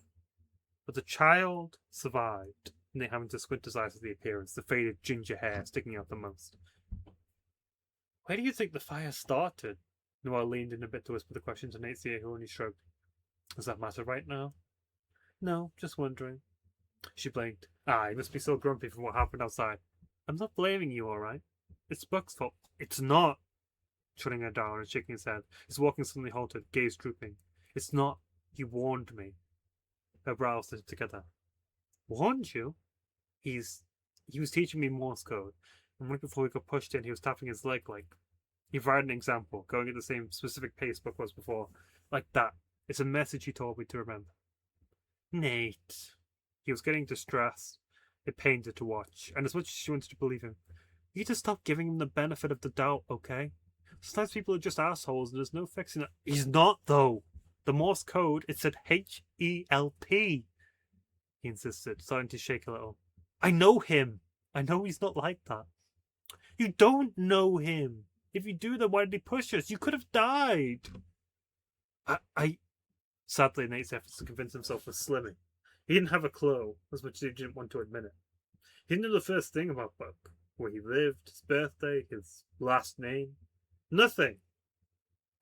But the child survived, Nate having to squint his eyes at the appearance, the faded ginger hair sticking out the most. Where do you think the fire started? Noelle leaned in a bit to whisper the question to Nate's ear, who only shrugged. Does that matter right now? No, just wondering. She blinked. You must be so grumpy from what happened outside. I'm not blaming you, all right? It's Buck's fault. It's not. Shutting her down and shaking his head, his walking suddenly halted, gaze drooping. It's not. He warned me. Her brows knitted together. Warned you? He was teaching me Morse code, and right before we got pushed in, he was tapping his leg like. He provided an example, going at the same specific pace Buck was before. Like that. It's a message he told me to remember. Nate. He was getting distressed. It pained her to watch, and as much as she wanted to believe him, you need to stop giving him the benefit of the doubt, okay? Sometimes people are just assholes and there's no fixing it. He's not, though. The Morse code, it said H-E-L-P. He insisted, starting to shake a little. I know him. I know he's not like that. You don't know him. If you do, then why did he push us? You could have died. Sadly, Nate's efforts to convince himself were slimming. He didn't have a clue, as much as he didn't want to admit it. He didn't know the first thing about Buck. Where he lived, his birthday, his last name. Nothing.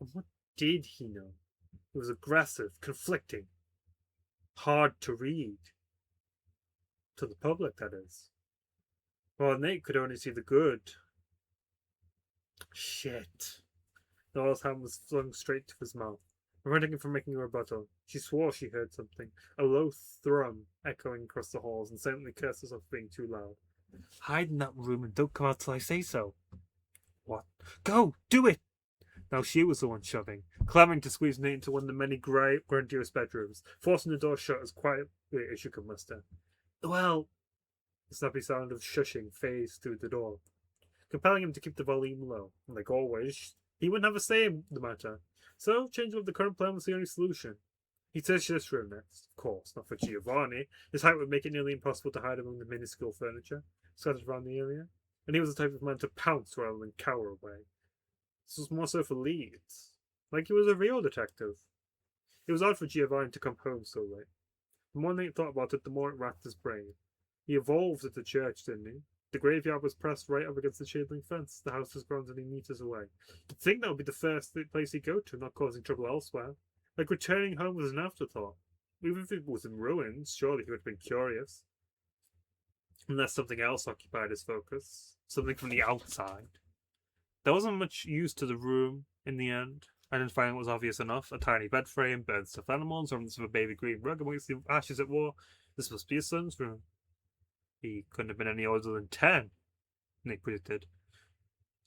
And what did he know? It was aggressive, conflicting, hard to read. To the public, that is. While Nate could only see the good. Shit. Noelle's hand was flung straight to his mouth, preventing him from making a rebuttal. She swore she heard something, a low thrum echoing across the halls, and silently cursed herself for being too loud. Hide in that room and don't come out till I say so. What? Go! Do it! Now she was the one shoving, clamouring to squeeze Nate into one of the many grandiose bedrooms, forcing the door shut as quietly as she could muster. Well, the snappy sound of shushing phased through the door, compelling him to keep the volume low. And like always, he wouldn't have a say in the matter, so changing up the current plan was the only solution. He searched this room next. Of course, not for Giovanni. His height would make it nearly impossible to hide among the minuscule furniture scattered around the area, and he was the type of man to pounce rather than cower away. This was more so for Leeds, like he was a real detective. It was odd for Giovanni to come home so late. The more Nate thought about it, the more it racked his brain. He evolved at the church, didn't he? The graveyard was pressed right up against the chain link fence. The house was ground only meters away. You'd think that would be the first place he'd go to, not causing trouble elsewhere. Like returning home was an afterthought. Even if it was in ruins, surely he would have been curious. Unless something else occupied his focus. Something from the outside. There wasn't much use to the room in the end. Identifying was obvious enough. A tiny bed frame, burnt stuffed animals, remnants of a baby green rug amongst the ashes it wore. This must be his son's room. He couldn't have been any older than 10, Nick predicted.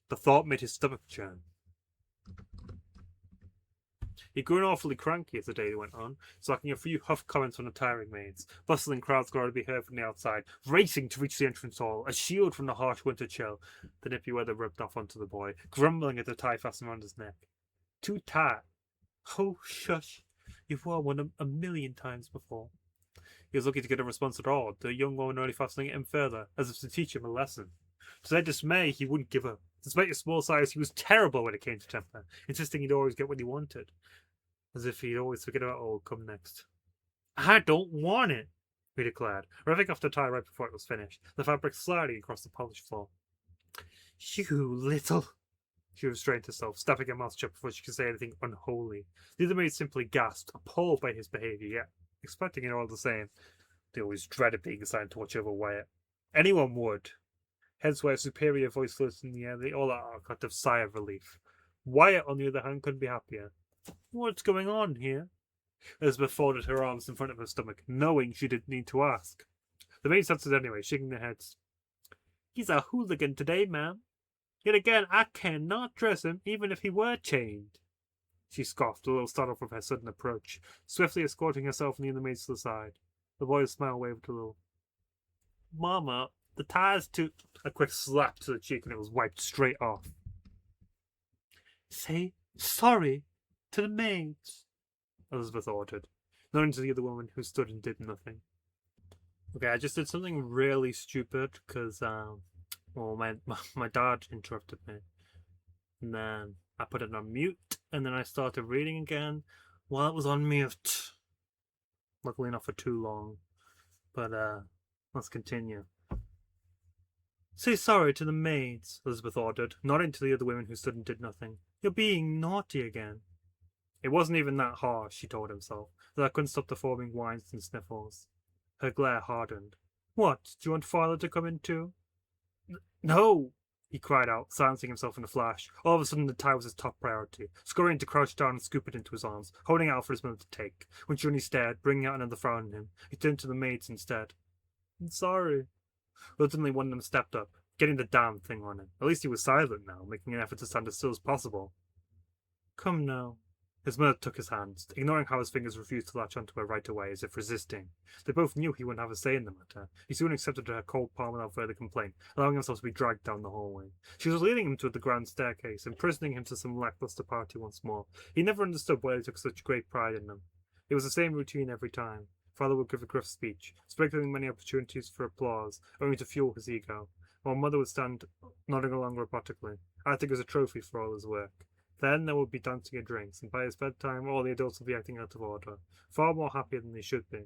The thought made his stomach churn. He grew awfully cranky as the day went on, slacking a few huff comments from the tiring maids. Bustling crowds could already be heard from the outside, racing to reach the entrance hall, a shield from the harsh winter chill. The nippy weather rubbed off onto the boy, grumbling at the tie fastened around his neck. Too tight. Oh, shush. You've worn one a million times before. He was lucky to get a response at all, the young woman only fastening it in further, as if to teach him a lesson. To their dismay, he wouldn't give up. Despite his small size, he was terrible when it came to temper, insisting he'd always get what he wanted. As if he'd always forget about what would come next. I don't want it, he declared, revving off the tie right before it was finished, the fabric sliding across the polished floor. You little... She restrained herself, stopping her mouth shut before she could say anything unholy. The other maid simply gasped, appalled by his behaviour, yet expecting it all the same. They always dreaded being assigned to watch over Wyatt. Anyone would. Hence why a superior voice floated in the air, they all let out a kind of sigh of relief. Wyatt, on the other hand, couldn't be happier. What's going on here? Elizabeth folded her arms in front of her stomach, knowing she didn't need to ask. The maids answered anyway, shaking their heads. He's a hooligan today, ma'am. Yet again, I cannot dress him, even if he were chained. She scoffed, a little startled from her sudden approach, swiftly escorting herself and the other maids to the side. The boy's smile wavered a little. Mama, the tie's too... A quick slap to the cheek and it was wiped straight off. Say sorry to the maids, Elizabeth ordered, nodding to the other woman who stood and did nothing. Okay, I just did something really stupid because, my dad interrupted me. And then I put it on mute, and then I started reading again while it was on mute. Luckily not for too long. But, let's continue. Say sorry to the maids, Elizabeth ordered, nodding to the other women who stood and did nothing. You're being naughty again. It wasn't even that harsh, she told himself, that I couldn't stop the forming whines and sniffles. Her glare hardened. What, do you want Father to come in too? No, he cried out, silencing himself in a flash. All of a sudden the tie was his top priority, scurrying to crouch down and scoop it into his arms, holding out for his mother to take. When she only stared, bringing out another frown on him, he turned to the maids instead. I'm sorry. Suddenly one of them stepped up, getting the damn thing on him. At least he was silent now, making an effort to stand as still as possible. Come now. His mother took his hand, ignoring how his fingers refused to latch onto her right away, as if resisting. They both knew he wouldn't have a say in the matter. He soon accepted her cold palm without further complaint, allowing himself to be dragged down the hallway. She was leading him to the grand staircase, imprisoning him to some lackluster party once more. He never understood why they took such great pride in them. It was the same routine every time. Father would give a gruff speech, sprinkling many opportunities for applause, only to fuel his ego, while Mother would stand nodding along robotically, acting as a trophy for all his work. Then there would be dancing and drinks, and by his bedtime all the adults would be acting out of order, far more happy than they should be.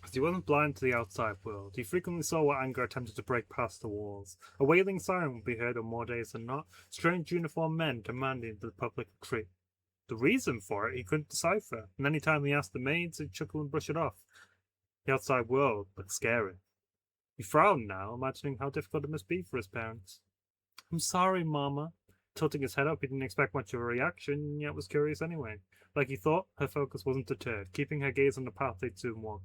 As he wasn't blind to the outside world, he frequently saw what anger attempted to break past the walls. A wailing siren would be heard on more days than not, strange uniformed men demanding the public retreat. The reason for it he couldn't decipher, and any time he asked the maids, they'd chuckle and brush it off. The outside world looked scary. He frowned now, imagining how difficult it must be for his parents. I'm sorry, Mama. Tilting his head up, he didn't expect much of a reaction, yet was curious anyway. Like he thought, her focus wasn't deterred, keeping her gaze on the path they'd soon walk.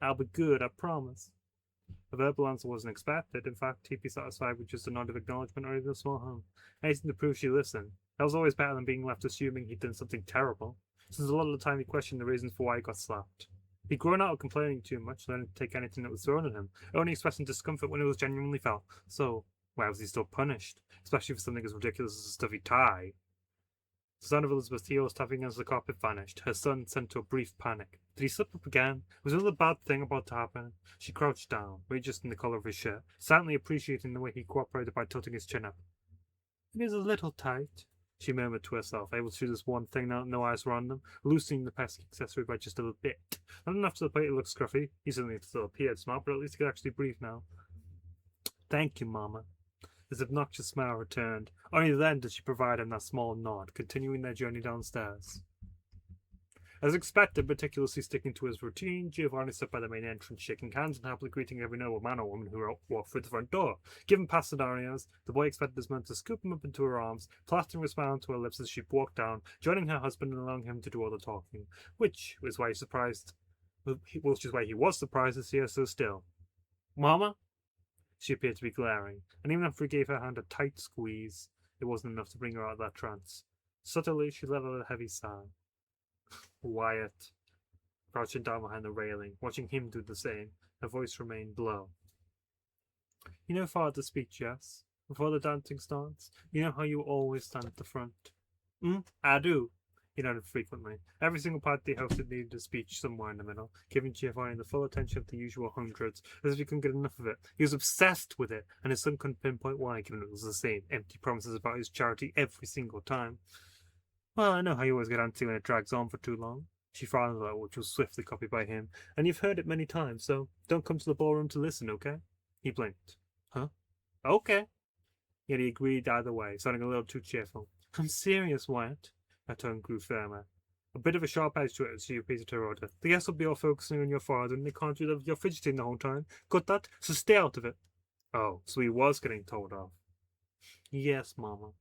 I'll be good, I promise. A verbal answer wasn't expected. In fact, he'd be satisfied with just a nod of acknowledgement or even a small hum. Anything to prove she listened. That was always better than being left assuming he'd done something terrible, since a lot of the time he questioned the reasons for why he got slapped. He'd grown out of complaining too much, learning to take anything that was thrown at him, only expressing discomfort when it was genuinely felt. So, why was he still punished? Especially for something as ridiculous as a stuffy tie. The sound of Elizabeth's heels tapping against the carpet vanished, her son sent to a brief panic. Did he slip up again? Was another bad thing about to happen? She crouched down, readjusting the collar of his shirt, silently appreciating the way he cooperated by tilting his chin up. It is a little tight, she murmured to herself, able to do this one thing now that no eyes were on them, loosening the pesky accessory by just a little bit. Not enough to the point it looked scruffy. He certainly still appeared smart, but at least he could actually breathe now. Thank you, Mama. His obnoxious smile returned. Only then did she provide him that small nod, continuing their journey downstairs. As expected, meticulously sticking to his routine, Giovanni stood by the main entrance, shaking hands and happily greeting every noble man or woman who walked through the front door. Given past scenarios, the boy expected his mother to scoop him up into her arms, plastering a smile onto her lips as she walked down, joining her husband and allowing him to do all the talking, which is why he was surprised to see her so still. Mama? She appeared to be glaring, and even after he gave her hand a tight squeeze, it wasn't enough to bring her out of that trance. Subtly, she let out a heavy sigh. Wyatt, crouching down behind the railing, watching him do the same, her voice remained low. You know Father's speech, yes? Before the dancing starts? You know how you always stand at the front? I do. He nodded frequently. Every single party hosted needed a speech somewhere in the middle, giving Giovanni the full attention of the usual hundreds, as if he couldn't get enough of it. He was obsessed with it, and his son couldn't pinpoint why, given it was the same empty promises about his charity every single time. Well, I know how you always get antsy when it drags on for too long. She frowned a little, which was swiftly copied by him. And you've heard it many times, so don't come to the ballroom to listen, okay? He blinked. Huh? Okay. Yet he agreed either way, sounding a little too cheerful. I'm serious, Wyatt. Her tone grew firmer. A bit of a sharp edge to it as she repeated her order. The guests will be all focusing on your father, and they can't do that if you're fidgeting the whole time. Got that? So stay out of it. Oh, so he was getting told off. Yes, Mama.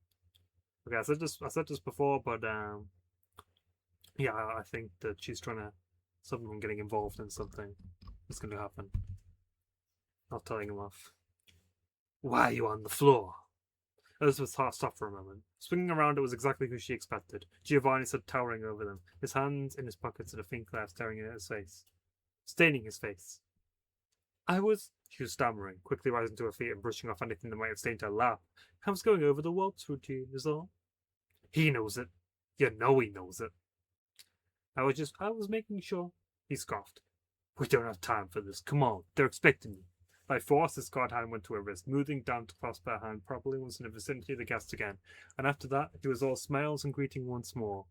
Okay, I said this before, but yeah, I think that she's trying to stop him from getting involved in something that's going to happen. Not telling him off. Why are you on the floor? Elizabeth stopped for a moment. Swinging around, it was exactly who she expected. Giovanni stood towering over them, his hands in his pockets and a faint glare staring at his face, staining his face. She was stammering, quickly rising to her feet and brushing off anything that might have stained her lap. I was going over the waltz routine, is all. He knows it. You know he knows it. I was making sure. He scoffed. We don't have time for this. Come on, they're expecting you. By force, his scarred hand went to her wrist, moving down to clasp her hand properly once in the vicinity of the guest again, and after that, he was all smiles and greeting once more,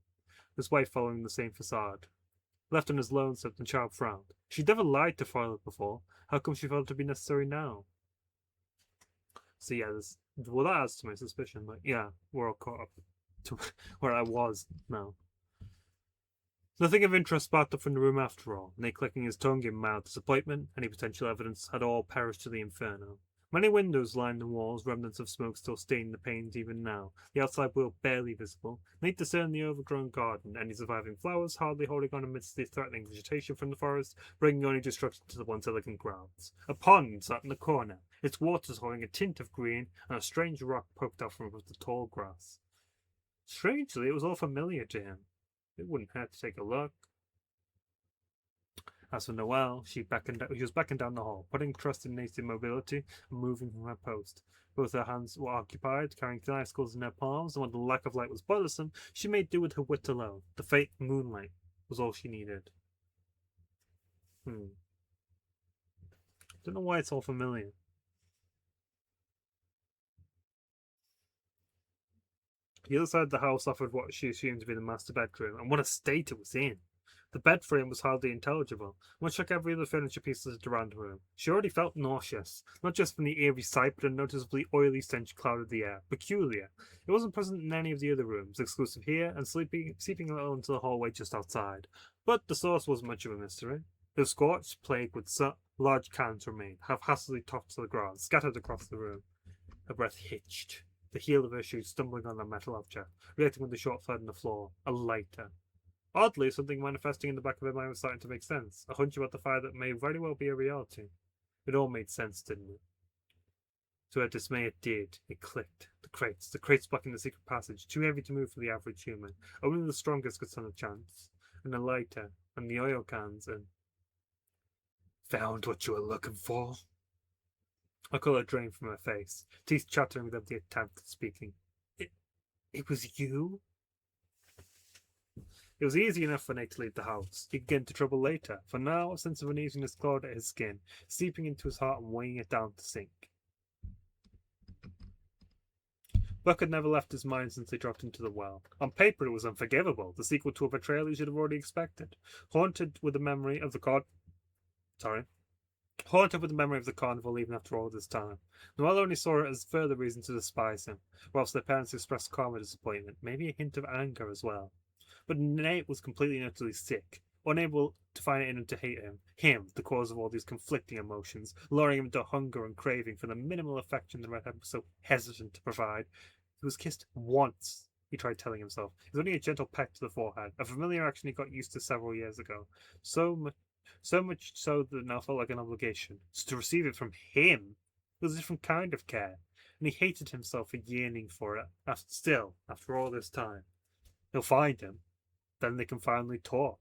his wife following the same facade. Left on his lonesome, the child frowned. She'd never lied to Violet before. How come she felt it to be necessary now? So yeah, that adds to my suspicion, but yeah, we're all caught up to where I was now. Nothing of interest sparked up from the room after all. Nate clicking his tongue in mild disappointment. Any potential evidence had all perished to the inferno. Many windows lined the walls, remnants of smoke still staining the panes even now, the outside world barely visible. Nate discerned the overgrown garden, any surviving flowers hardly holding on amidst the threatening vegetation from the forest, bringing only destruction to the once elegant grounds. A pond sat in the corner, its waters holding a tint of green, and a strange rock poked out from above the tall grass. Strangely, it was all familiar to him. It wouldn't hurt to take a look. As for Noelle, she was beckoned down the hall, putting trust in Nate's immobility and moving from her post. Both her hands were occupied, carrying icicles in her palms, and when the lack of light was bothersome, she made do with her wit alone. The faint moonlight was all she needed. Don't know why it's all familiar. The other side of the house offered what she assumed to be the master bedroom, and what a state it was in. The bed frame was hardly intelligible, much like every other furniture piece littered around the room. She already felt nauseous, not just from the eerie sight, but a noticeably oily stench clouded the air. Peculiar. It wasn't present in any of the other rooms, exclusive here, and seeping a little into the hallway just outside. But the source wasn't much of a mystery. The scorched, plagued with large cans remained, haphazardly tossed to the ground, scattered across the room. Her breath hitched. The heel of her shoe stumbling on a metal object, reacting with the short thud on the floor. A lighter. Oddly, something manifesting in the back of her mind was starting to make sense. A hunch about the fire that may very well be a reality. It all made sense, didn't it? To her dismay, it did. It clicked. The crates blocking the secret passage, too heavy to move for the average human. Only the strongest could stand a chance. And a lighter, and the oil cans, and... Found what you were looking for? A colour drained from her face, teeth chattering with every attempt at speaking. It was you? It was easy enough for Nate to leave the house. He'd get into trouble later. For now, a sense of uneasiness clawed at his skin, seeping into his heart and weighing it down to sink. Buck had never left his mind since they dropped into the well. On paper, it was unforgivable, the sequel to a betrayal he should have already expected. Haunted with the memory of the Haunted with the memory of the carnival even after all this time, Noelle only saw it as further reason to despise him, whilst their parents expressed calm disappointment, maybe a hint of anger as well. But Nate was completely and utterly sick, unable to find it in him to hate him, the cause of all these conflicting emotions, luring him into hunger and craving for the minimal affection the redhead was so hesitant to provide. He was kissed once, he tried telling himself. It was only a gentle peck to the forehead, a familiar action he got used to several years ago. So much so that it now felt like an obligation. So to receive it from him was a different kind of care, and he hated himself for yearning for it. After all this time, he'll find him. Then they can finally talk.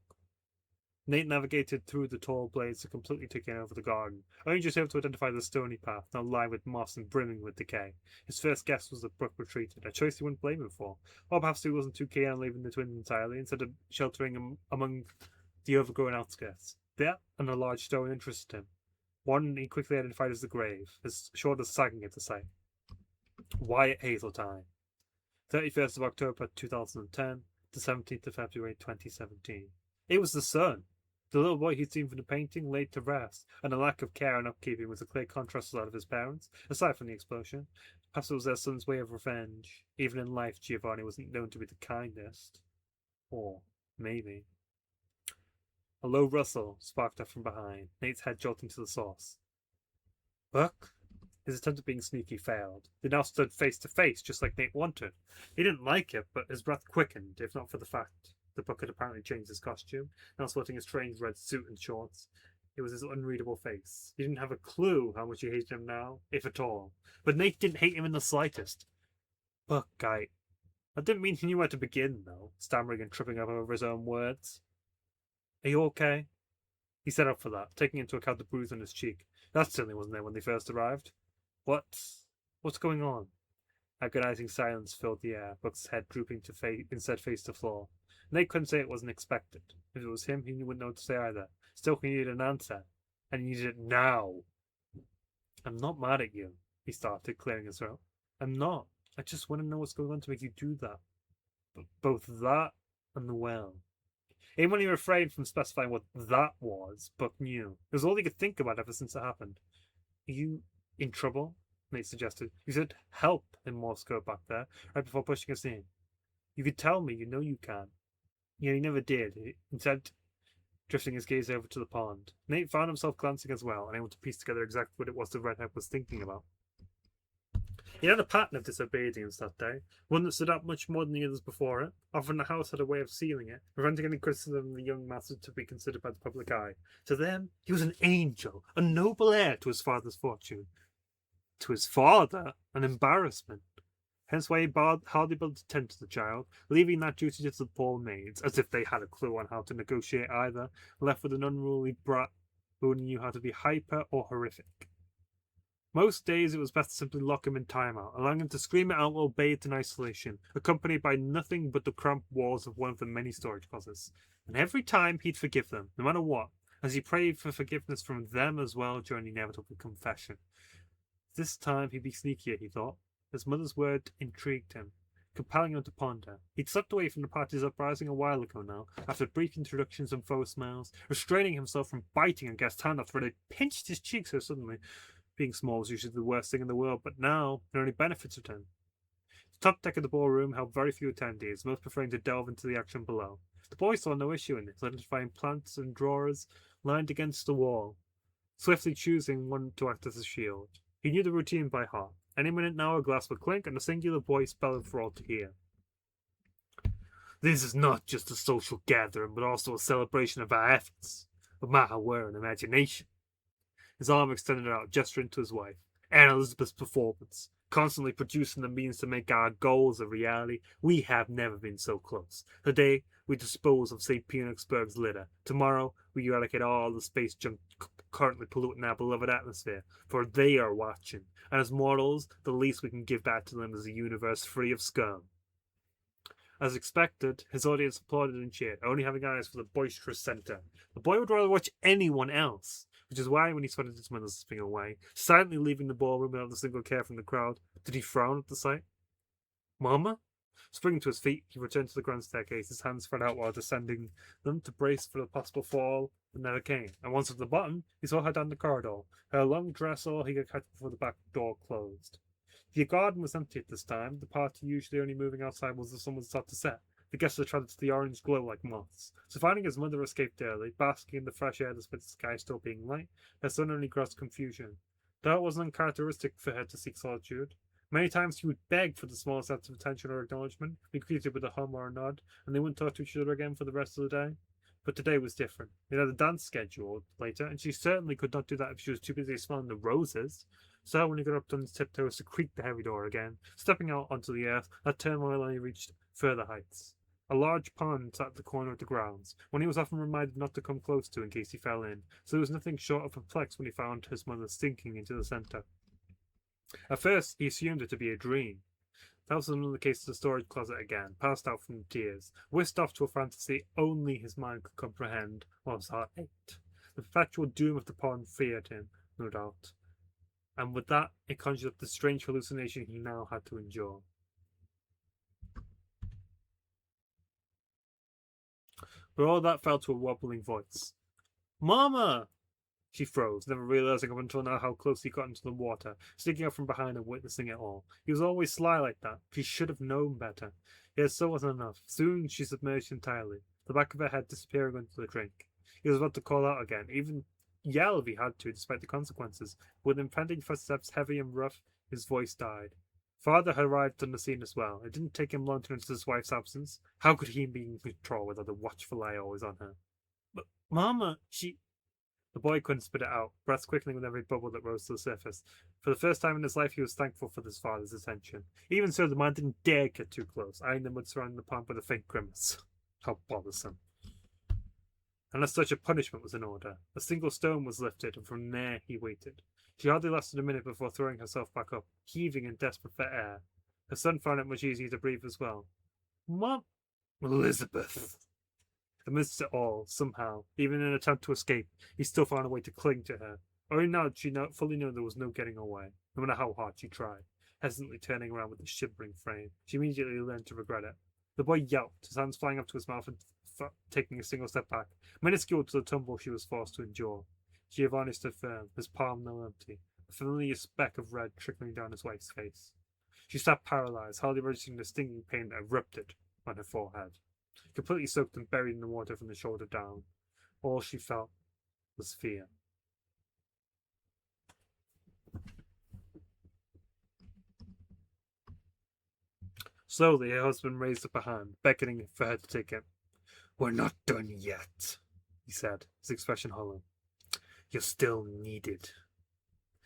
Nate navigated through the tall blades that completely taking over the garden, only just able to identify the stony path, now lined with moss and brimming with decay. His first guess was that Brooke retreated, a choice he wouldn't blame him for. Or perhaps he wasn't too keen on leaving the twins entirely, instead of sheltering them among the overgrown outskirts. That and a large stone interested him. One he quickly identified as the grave, his shoulders sagging at the sight. Wyatt Hazeltine. 31st of October 2010 to 17th of February 2017. It was the son. The little boy he'd seen from the painting laid to rest, and a lack of care and upkeeping was a clear contrast to that of his parents, aside from the explosion. Perhaps it was their son's way of revenge. Even in life, Giovanni wasn't known to be the kindest. Or maybe. A low rustle sparked up from behind, Nate's head jolting to the source. Buck? His attempt at being sneaky failed. They now stood face to face, just like Nate wanted. He didn't like it, but his breath quickened, if not for the fact that Buck had apparently changed his costume, now sporting a strange red suit and shorts. It was his unreadable face. He didn't have a clue how much he hated him now, if at all. But Nate didn't hate him in the slightest. Buck, I didn't mean he knew where to begin, though, stammering and tripping up over his own words. Are you okay? He set up for that, taking into account the bruise on his cheek. That certainly wasn't there when they first arrived. What's going on? Agonizing silence filled the air, Buck's head drooping to instead face to floor. Nate couldn't say it wasn't expected. If it was him, he wouldn't know what to say either. Still, he needed an answer, and he needed it now. I'm not mad at you, he started, clearing his throat. I'm not. I just want to know what's going on to make you do that. But both that and the well. Even when he refrained from specifying what that was, Buck knew. It was all he could think about ever since it happened. Are you in trouble? Nate suggested. You said help in Morse code back there, right before pushing us in. You could tell me, you know you can. Yeah, he never did. Instead, drifting his gaze over to the pond. Nate found himself glancing as well, unable to piece together exactly what it was the redhead was thinking about. He had a pattern of disobedience that day, one that stood out much more than the others before it. Often the house had a way of sealing it, preventing any criticism of the young master to be considered by the public eye. To them, he was an angel, a noble heir to his father's fortune. To his father, an embarrassment. Hence why he hardly bothered to tend to the child, leaving that duty to the poor maids, as if they had a clue on how to negotiate either, left with an unruly brat who only knew how to be hyper or horrific. Most days it was best to simply lock him in timeout, allowing him to scream it out while bathed in isolation, accompanied by nothing but the cramped walls of one of the many storage closets. And every time he'd forgive them, no matter what, as he prayed for forgiveness from them as well during the inevitable confession. This time he'd be sneakier, he thought. His mother's word intrigued him, compelling him to ponder. He'd slipped away from the party's uprising a while ago now, after brief introductions and faux smiles, restraining himself from biting a guest's hand after it had pinched his cheek so suddenly. Being small was usually the worst thing in the world, but now it only benefited him. The top deck of the ballroom held very few attendees, most preferring to delve into the action below. The boy saw no issue in this, identifying plants and drawers lined against the wall, swiftly choosing one to act as a shield. He knew the routine by heart. Any minute now a glass would clink and a singular voice bellowed for all to hear. This is not just a social gathering, but also a celebration of our efforts, of my hard and imagination. His arm extended out, gesturing to his wife. Anne Elizabeth's performance, constantly producing the means to make our goals a reality. We have never been so close. Today, we dispose of St. Petersburg's litter. Tomorrow, we eradicate all the space junk currently polluting our beloved atmosphere, for they are watching. And as mortals, the least we can give back to them is a universe free of scum. As expected, his audience applauded and cheered, only having eyes for the boisterous centre. The boy would rather watch anyone else, which is why when he spotted his mother slipping away, silently leaving the ballroom without a single care from the crowd, did he frown at the sight? Mama? Springing to his feet, he returned to the grand staircase, his hands spread out while descending them to brace for the possible fall that never came. And once at the bottom, he saw her down the corridor, her long dress all he could catch before the back door closed. The garden was empty at this time, the party usually only moving outside once the sun was started to set. The guests attracted to the orange glow like moths. So finding his mother escaped early, basking in the fresh air despite the sky still being light, her son only groused confusion. Though it wasn't uncharacteristic for her to seek solitude. Many times he would beg for the smallest act of attention or acknowledgement, be greeted with a hum or a nod, and they wouldn't talk to each other again for the rest of the day. But today was different. They had a dance scheduled later, and she certainly could not do that if she was too busy smelling the roses. So when he got up on his tiptoes to creak the heavy door again, stepping out onto the earth, that turmoil only reached further heights. A large pond sat at the corner of the grounds, one he was often reminded not to come close to in case he fell in, so he was nothing short of perplexed when he found his mother sinking into the centre. At first, he assumed it to be a dream. That was another case of the storage closet again, passed out from tears, whisked off to a fantasy only his mind could comprehend, while his heart ached. The perpetual doom of the pond feared him, no doubt, and with that it conjured up the strange hallucination he now had to endure. But all that fell to a wobbling voice. "Mama!" She froze, never realizing up until now how close he got into the water, sneaking up from behind and witnessing it all. He was always sly like that. She should have known better. Yet still wasn't enough. Soon she submerged entirely, the back of her head disappearing under the drink. He was about to call out again, even yell if he had to, despite the consequences. With impending footsteps heavy and rough, his voice died. Father had arrived on the scene as well. It didn't take him long to notice his wife's absence. How could he be in control without the watchful eye always on her? "But, Mama, she..." The boy couldn't spit it out, breath quickening with every bubble that rose to the surface. For the first time in his life, he was thankful for his father's attention. Even so, the man didn't dare get too close, eyeing the mud surrounding the pond with a faint grimace. How bothersome. Unless such a punishment was in order. A single stone was lifted, and from there he waited. She hardly lasted a minute before throwing herself back up, heaving and desperate for air. Her son found it much easier to breathe as well. "Mom..." "Elizabeth!" Amidst it all, somehow, even in an attempt to escape, he still found a way to cling to her. Only now did she fully know there was no getting away, no matter how hard she tried. Hesitantly turning around with a shivering frame, she immediately learned to regret it. The boy yelped, his hands flying up to his mouth and taking a single step back, minuscule to the tumble she was forced to endure. Giovanni stood firm, his palm now empty, a familiar speck of red trickling down his wife's face. She sat paralyzed, hardly registering the stinging pain that erupted on her forehead. Completely soaked and buried in the water from the shoulder down. All she felt was fear. Slowly, her husband raised up a hand, beckoning for her to take it. "We're not done yet," he said, his expression hollow. "You're still needed."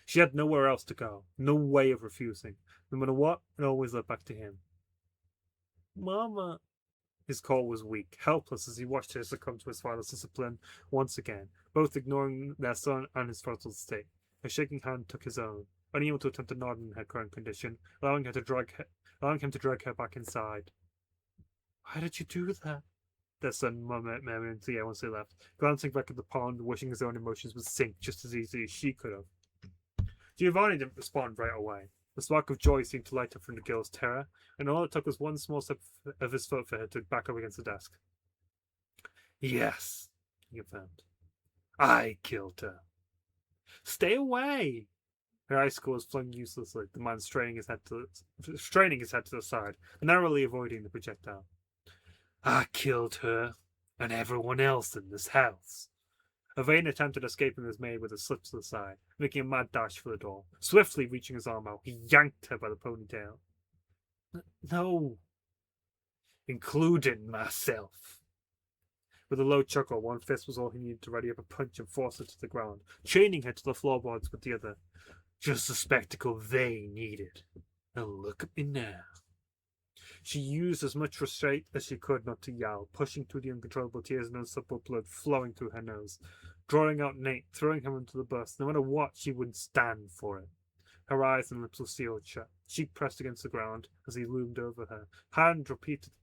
She had nowhere else to go, no way of refusing. No matter what, it always led back to him. "Mama..." His call was weak, helpless as he watched her succumb to his father's discipline once again, both ignoring their son and his throttled state. Her shaking hand took his own, unable to attempt to nod in her current condition, allowing him to drag her back inside. "Why did you do that?" their son murmured into the air once they left, glancing back at the pond, wishing his own emotions would sink just as easily as she could have. Giovanni didn't respond right away. The spark of joy seemed to light up from the girl's terror, and all it took was one small step of his foot for her to back up against the desk. "Yes," he confirmed. "I killed her." "Stay away!" Her icicles flung uselessly, the man straining his head to the side, narrowly avoiding the projectile. "I killed her and everyone else in this house." A vain attempt at escaping was made with a slip to the side, making a mad dash for the door. Swiftly reaching his arm out, he yanked her by the ponytail. "No." "Including myself." With a low chuckle, one fist was all he needed to ready up a punch and force her to the ground, chaining her to the floorboards with the other. Just the spectacle they needed. And look at me now. She used as much restraint as she could not to yell, pushing through the uncontrollable tears and unstoppable blood flowing through her nose, drawing out Nate, throwing him into the bus. No matter what, she wouldn't stand for it. Her eyes and lips were sealed shut, cheek pressed against the ground as he loomed over her, hand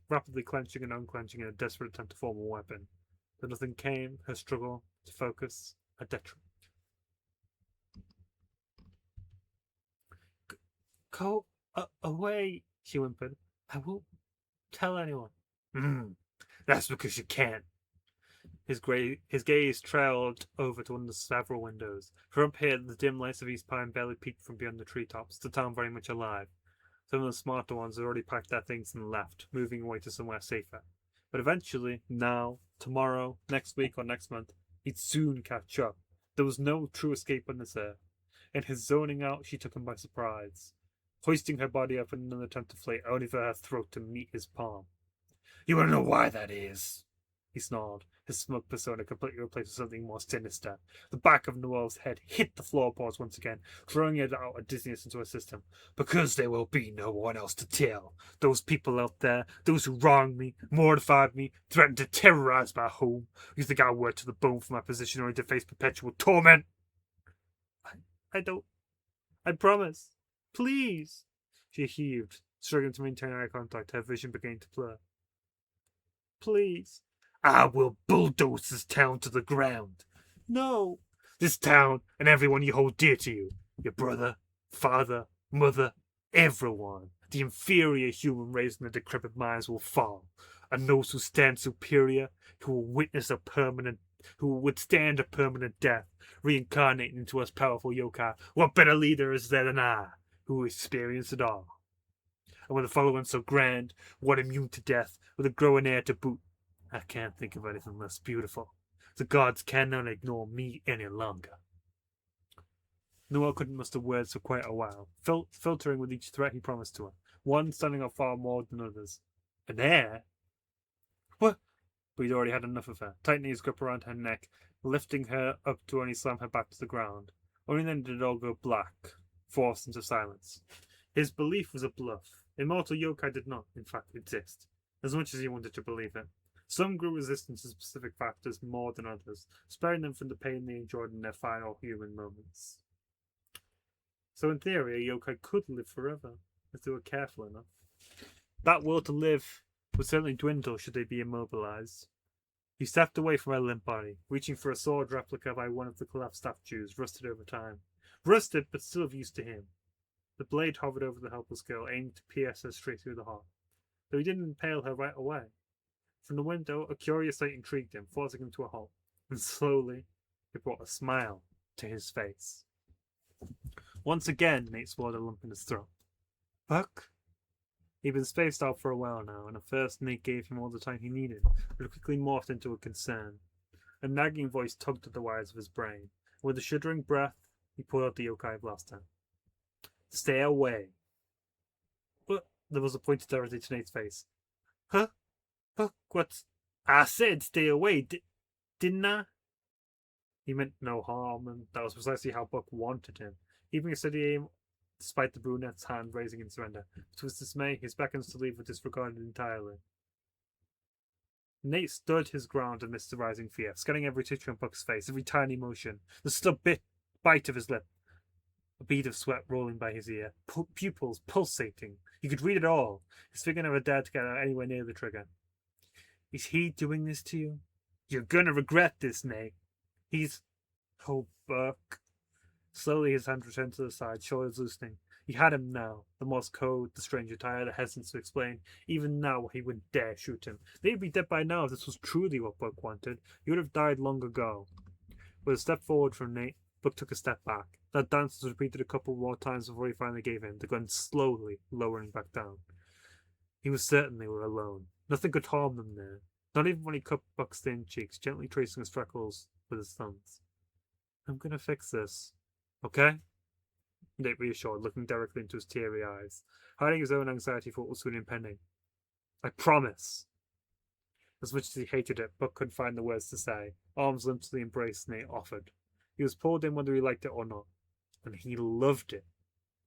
rapidly clenching and unclenching in a desperate attempt to form a weapon. But nothing came, her struggle to focus a detriment. "Go away," she whimpered. "I won't Tell anyone. That's because you can't. His gaze trailed over to one of the several windows. From up here, the dim lights of East Pine barely peeked from beyond the treetops, the town very much alive. Some of the smarter ones had already packed their things and left, moving away to somewhere safer. But eventually, now, tomorrow, next week, or next month, he'd soon catch up. There was no true escape on this earth. In his zoning out, she took him by surprise, hoisting her body up in another attempt to flee, only for her throat to meet his palm. You want to know why that is? He snarled, his smug persona completely replaced with something more sinister. The back of Noel's head hit the floorboards once again, throwing it out of dizziness into her system. Because there will be no one else to tell. Those people out there, those who wronged me, mortified me, threatened to terrorize my home. You think I'll work to the bone for my position only to face perpetual torment? I don't. I promise. Please. She heaved, struggling to maintain eye contact, her vision beginning to blur. Please. I will bulldoze this town to the ground. No. This town and everyone you hold dear to you. Your brother, father, mother, everyone. The inferior human race and the decrepit minds will fall. And those who stand superior, who will withstand a permanent death, reincarnating into us powerful yokai. What better leader is there than I, who experienced it all? And with a following so grand, one immune to death, with a growing heir to boot, I can't think of anything less beautiful. The gods cannot ignore me any longer. Noel couldn't muster words for quite a while, filtering with each threat he promised to her, one standing out far more than others. An heir? What? But he'd already had enough of her, tightening his grip around her neck, lifting her up to only slam her back to the ground. Only then did it all go black, forced into silence. His belief was a bluff. Immortal yokai did not, in fact, exist, as much as he wanted to believe it. Some grew resistant to specific factors more than others, sparing them from the pain they enjoyed in their final human moments. So in theory, a yokai could live forever, if they were careful enough. That will to live would certainly dwindle should they be immobilized. He stepped away from her limp body, reaching for a sword replica by one of the collapsed statues, rusted over time. Rusted, but still of use to him. The blade hovered over the helpless girl, aiming to pierce her straight through the heart. Though he didn't impale her right away. From the window, a curious sight intrigued him, forcing him to a halt, and slowly it brought a smile to his face. Once again, Nate swallowed a lump in his throat. Buck? He'd been spaced out for a while now, and at first Nate gave him all the time he needed, but it quickly morphed into a concern. A nagging voice tugged at the wires of his brain. With a shuddering breath, he pulled out the yokai blaster. Stay away. But there was a pointed directly to Nate's face. Huh? Buck, what? I said stay away, didn't I? He meant no harm, and that was precisely how Buck wanted him. Keeping a steady aim, despite the brunette's hand raising in surrender. To his dismay, his beckons to leave were disregarded entirely. Nate stood his ground amidst the rising fear, scanning every tissue on Buck's face, every tiny motion, the stub bite of his lip, a bead of sweat rolling by his ear, pupils pulsating. He could read it all. His finger never dared to get anywhere near the trigger. Is he doing this to you? You're gonna regret this, Nate. He's... Oh, Buck. Slowly his hand returned to the side, shoulders loosening. He had him now. The Morse code, the strange attire, the hesitance to explain. Even now he wouldn't dare shoot him. They'd be dead by now if this was truly what Buck wanted. He would have died long ago. With a step forward from Nate, Buck took a step back. That dance was repeated a couple more times before he finally gave in, the gun slowly lowering back down. He was certain they were alone. Nothing could harm them there. Not even when he cupped Buck's thin cheeks, gently tracing his freckles with his thumbs. I'm gonna fix this. Okay? Nate reassured, looking directly into his teary eyes, hiding his own anxiety for what was soon impending. I promise. As much as he hated it, Buck couldn't find the words to say, arms limp to the embrace Nate offered. He was pulled in whether he liked it or not, and he loved it.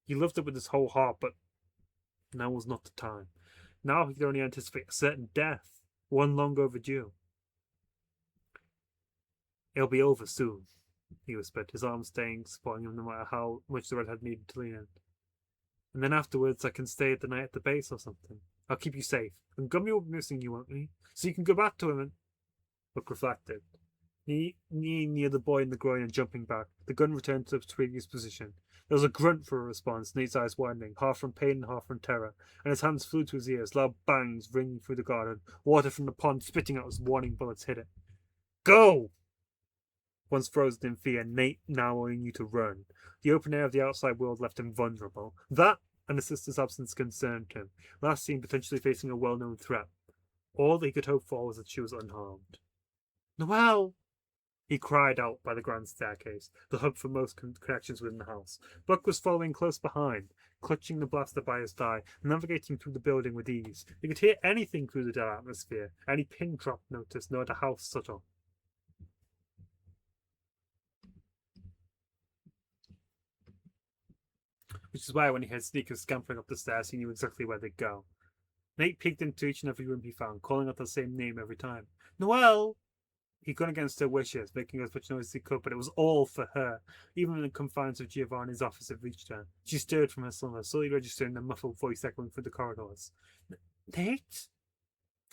He loved it with his whole heart, but now was not the time. Now he could only anticipate a certain death, one long overdue. It'll be over soon, he whispered, his arms staying, supporting him no matter how much the redhead needed to lean in. And then afterwards I can stay the night at the base or something. I'll keep you safe. And Gummy will be missing you, won't he? So you can go back to him and... Buck reflected. Kneeing near the boy in the groin and jumping back, the gun returned to its previous position. There was a grunt for a response, Nate's eyes widening, half from pain and half from terror, and his hands flew to his ears, loud bangs ringing through the garden, water from the pond spitting out as warning bullets hit it. Go! Once frozen in fear, Nate now only knew to run. The open air of the outside world left him vulnerable. That and his sister's absence concerned him, last seen potentially facing a well-known threat. All that he could hope for was that she was unharmed. Noelle! He cried out by the grand staircase, the hub for most connections within the house. Buck was following close behind, clutching the blaster by his thigh, navigating through the building with ease. He could hear anything through the dead atmosphere, any pin drop notice, nor the house subtle. Which is why when he heard sneakers scampering up the stairs, he knew exactly where they'd go. Nate peeked into each and every room he found, calling out the same name every time. Noelle! He'd gone against her wishes, making as much noise as he could, but it was all for her. Even in the confines of Giovanni's office, it reached her. She stirred from her slumber, slowly registering the muffled voice echoing through the corridors. Nate?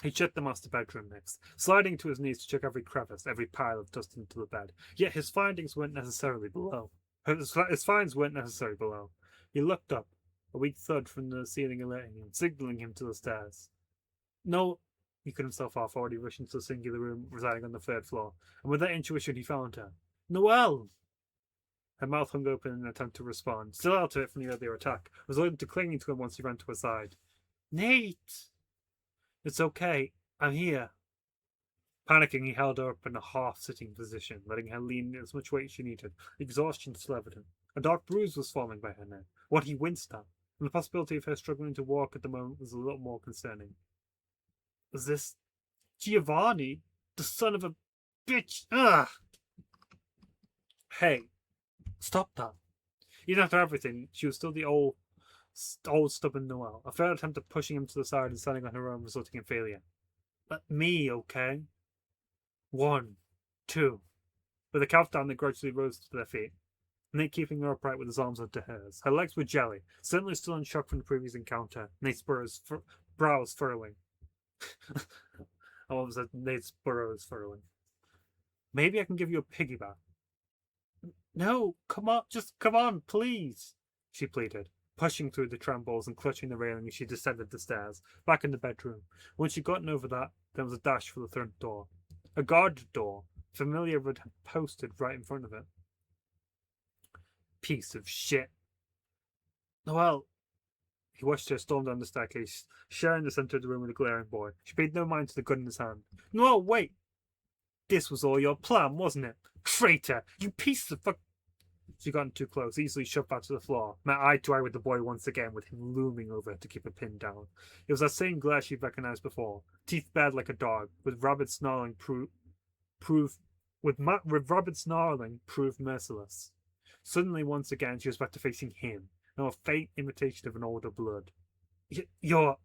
He checked the master bedroom next, sliding to his knees to check every crevice, every pile of dust into the bed. Yet his findings weren't necessarily below. His finds weren't necessarily below. He looked up, a weak thud from the ceiling alerting him, signaling him to the stairs. No, he cut himself off, already rushing to the singular room residing on the third floor, and with that intuition he found her. Noelle! Her mouth hung open in an attempt to respond, still out of it from the earlier attack, resorting to clinging to him once he ran to her side. Nate! It's okay. I'm here. Panicking, he held her up in a half-sitting position, letting her lean as much weight as she needed. Exhaustion still evident. A dark bruise was forming by her neck, what he winced at, and the possibility of her struggling to walk at the moment was a little more concerning. Was this Giovanni? The son of a bitch! Ugh! Hey, stop that. Even after everything, she was still the old stubborn Noelle. A failed attempt at pushing him to the side and standing on her own, resulting in failure. Let me, okay? 1, 2. With a countdown, they gradually rose to their feet. Nate keeping her upright with his arms under hers. Her legs were jelly, certainly still in shock from the previous encounter. Nate's brows furrowing. I almost said Nate's burrows furrowing. Maybe I can give you a piggyback. No, come on, just come on, please, she pleaded, pushing through the trampoles and clutching the railing as she descended the stairs, back in the bedroom. Once she'd gotten over that, there was a dash for the front door. A guarded door, familiar but posted right in front of it. Piece of shit. Noelle. He watched her storm down the staircase, sharing the center of the room with a glaring boy. She paid no mind to the gun in his hand. Noelle, wait! This was all your plan, wasn't it? Traitor! You piece of fuck! She got too close, easily shoved back to the floor, met eye to eye with the boy once again, with him looming over her to keep her pinned down. It was that same glare she'd recognized before, teeth bared like a dog, with rabid snarling proved merciless. Suddenly, once again, she was back to facing him, now a faint imitation of an older blood. You're...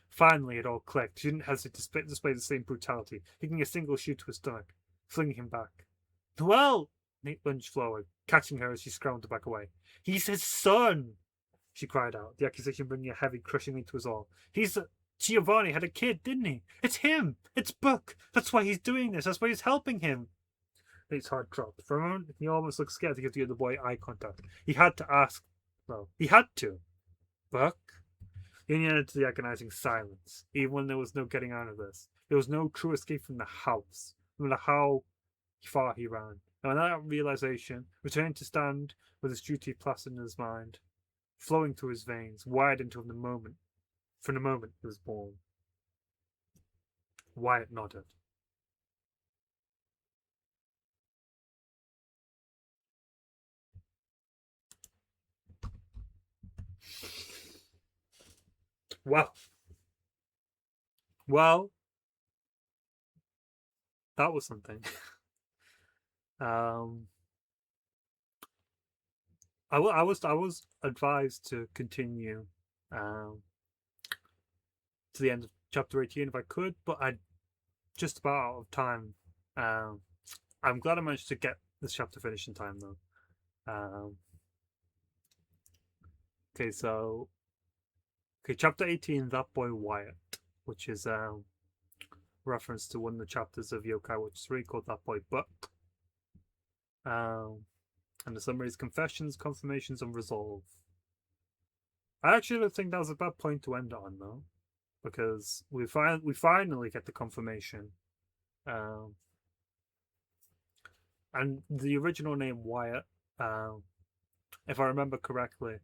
Finally, it all clicked. She didn't hesitate to display the same brutality, taking a single shoot to his stomach, flinging him back. Noelle! Nate lunged forward, catching her as she scrambled to back away. He's his son! She cried out, the accusation bringing a heavy, crushing into his all. Giovanni had a kid, didn't he? It's him! It's Buck! That's why he's doing this! That's why he's helping him! Nate's heart dropped. For a moment, he almost looked scared to give the other boy eye contact. He had to ask. Well, he had to. Buck? He ended to the agonizing silence, even when there was no getting out of this. There was no true escape from the house, no matter how far he ran. And that realization, returning to stand with his duty placid in his mind, flowing through his veins, wired into him from the moment he was born. Wyatt nodded. Well, that was something. I was advised to continue to the end of chapter 18 if I could, but I just about out of time. I'm glad I managed to get this chapter finished in time though. Okay, chapter 18, That Boy Wyatt, which is reference to one of the chapters of Yokai Watch 3 called That Boy Buck. And the summary is confessions, confirmations, and resolve. I actually don't think that was a bad point to end on, though, because we finally get the confirmation. And the original name Wyatt, if I remember correctly,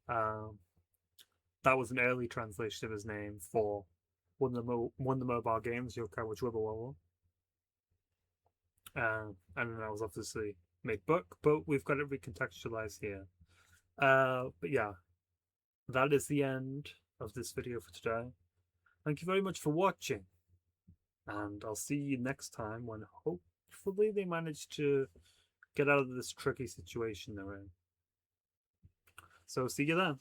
that was an early translation of his name for one of the mobile games, Yokai Watch Wibble. And that was obviously made book, but we've got it recontextualized here. But yeah, that is the end of this video for today. Thank you very much for watching, and I'll see you next time when hopefully they manage to get out of this tricky situation they're in. So see you then.